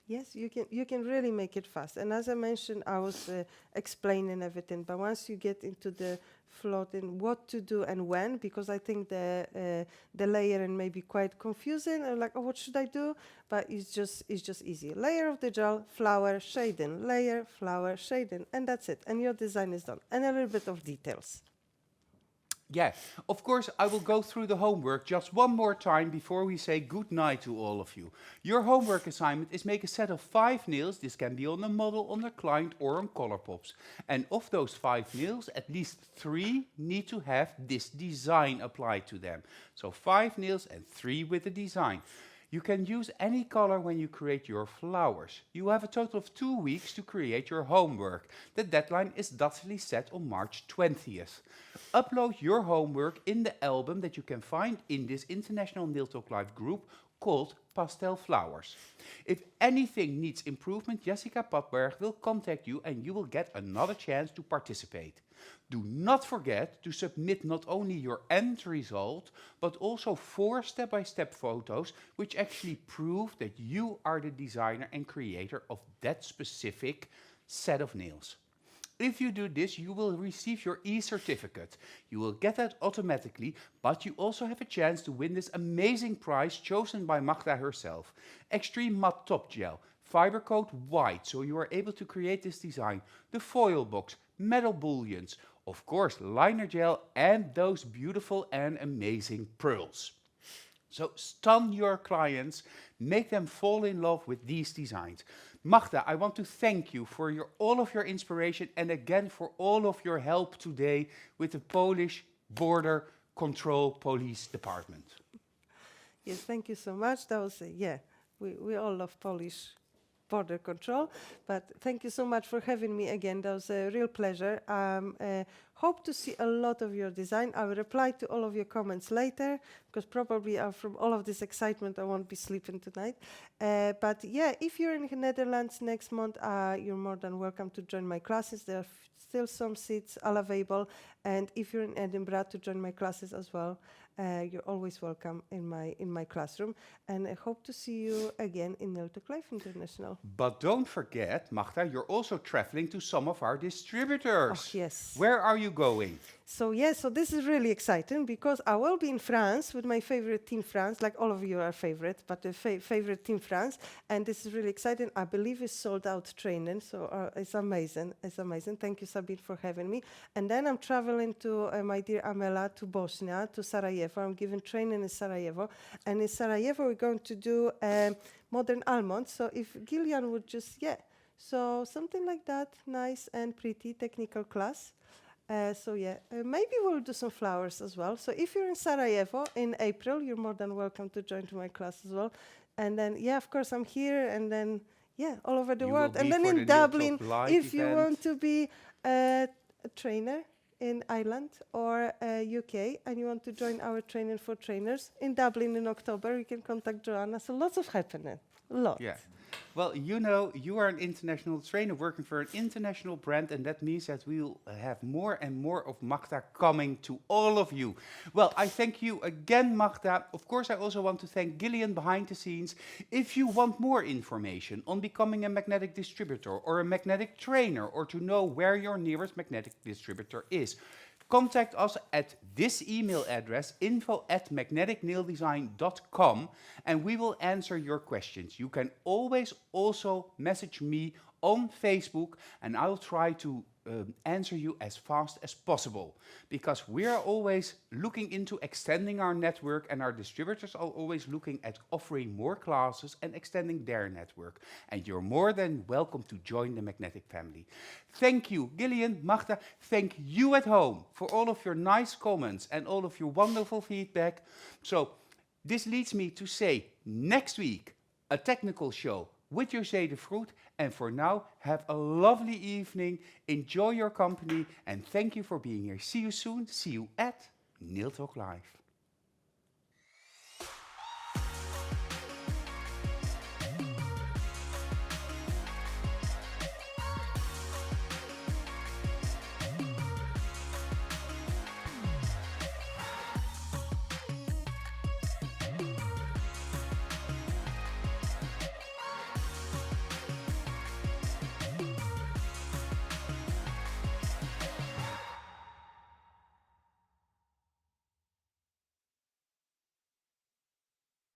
Yes, you can really make it fast. And as I mentioned, I was explaining everything. But once you get into the float in what to do and when, because I think the layering may be quite confusing. I'm like, oh, what should I do? But it's just easy. Layer of the gel, flower, shading, layer, flower, shading, and that's it. And your design is done. And a little bit of details. Yeah, of course, I will go through the homework just one more time before we say good night to all of you. Your homework assignment is make a set of 5 nails. This can be on a model, on a client, or on Colourpops. And of those 5 nails, at least 3 need to have this design applied to them. So 5 nails and 3 with the design. You can use any color when you create your flowers. You have a total of 2 weeks to create your homework. The deadline is thusly set on March 20th. Upload your homework in the album that you can find in this International Nail Talk Live group called Pastel Flowers. If anything needs improvement, Jessica Patberg will contact you and you will get another chance to participate. Do not forget to submit not only your end result, but also 4 step-by-step photos which actually prove that you are the designer and creator of that specific set of nails. If you do this, you will receive your e-certificate. You will get that automatically, but you also have a chance to win this amazing prize chosen by Magda herself. Extreme Matte Top Gel, Fibercoat White, so you are able to create this design, the foil box, metal bullions, of course liner gel, and those beautiful and amazing pearls. So stun your clients, make them fall in love with these designs. Magda, I want to thank you for all of your inspiration and again for all of your help today with the Polish Border Control Police Department. Yes, thank you so much. That was, we all love Polish border control, but thank you so much for having me again. That was a real pleasure. Hope to see a lot of your design. I will reply to all of your comments later, because probably from all of this excitement, I won't be sleeping tonight. But yeah, if you're in the Netherlands next month, you're more than welcome to join my classes. There are still some seats available. And if you're in Edinburgh, to join my classes as well. You're always welcome in my classroom, and I hope to see you again in Nail Talk Live International. But don't forget, Magda, you're also traveling to some of our distributors. Oh, yes. Where are you going? So this is really exciting because I will be in France with my favorite team France, like all of you are favorite, but the favorite team France, and this is really exciting. I believe it's sold out training, so it's amazing. It's amazing. Thank you, Sabine, for having me. And then I'm traveling to my dear Amela to Bosnia, to Sarajevo. I'm giving training in Sarajevo, and in Sarajevo we're going to do modern almonds. So if Gillian would just so something like that, nice and pretty technical class. Maybe we'll do some flowers as well. So if you're in Sarajevo in April, you're more than welcome to join to my class as well. And then, of course, I'm here, and then, all over the world. And then in Dublin, if you want to be a trainer in Ireland or UK, and you want to join our training for trainers in Dublin in October, you can contact Joanna. So lots of happening, a lot. Yeah. Well, you are an international trainer working for an international brand, and that means that we'll have more and more of Magda coming to all of you. Well, I thank you again, Magda. Of course, I also want to thank Gillian behind the scenes. If you want more information on becoming a magnetic distributor or a magnetic trainer, or to know where your nearest magnetic distributor is, contact us at this email address, info@magneticnaildesign.com, and we will answer your questions. You can always also message me on Facebook, and I'll try to answer you as fast as possible, because we are always looking into extending our network, and our distributors are always looking at offering more classes and extending their network. And you're more than welcome to join the Magnetic family. Thank you, Gillian, Magda. Thank you at home for all of your nice comments and all of your wonderful feedback. So this leads me to say, next week, a technical show with José de Vroet. And for now, have a lovely evening. Enjoy your company. And thank you for being here. See you soon. See you at Nail Talk Live.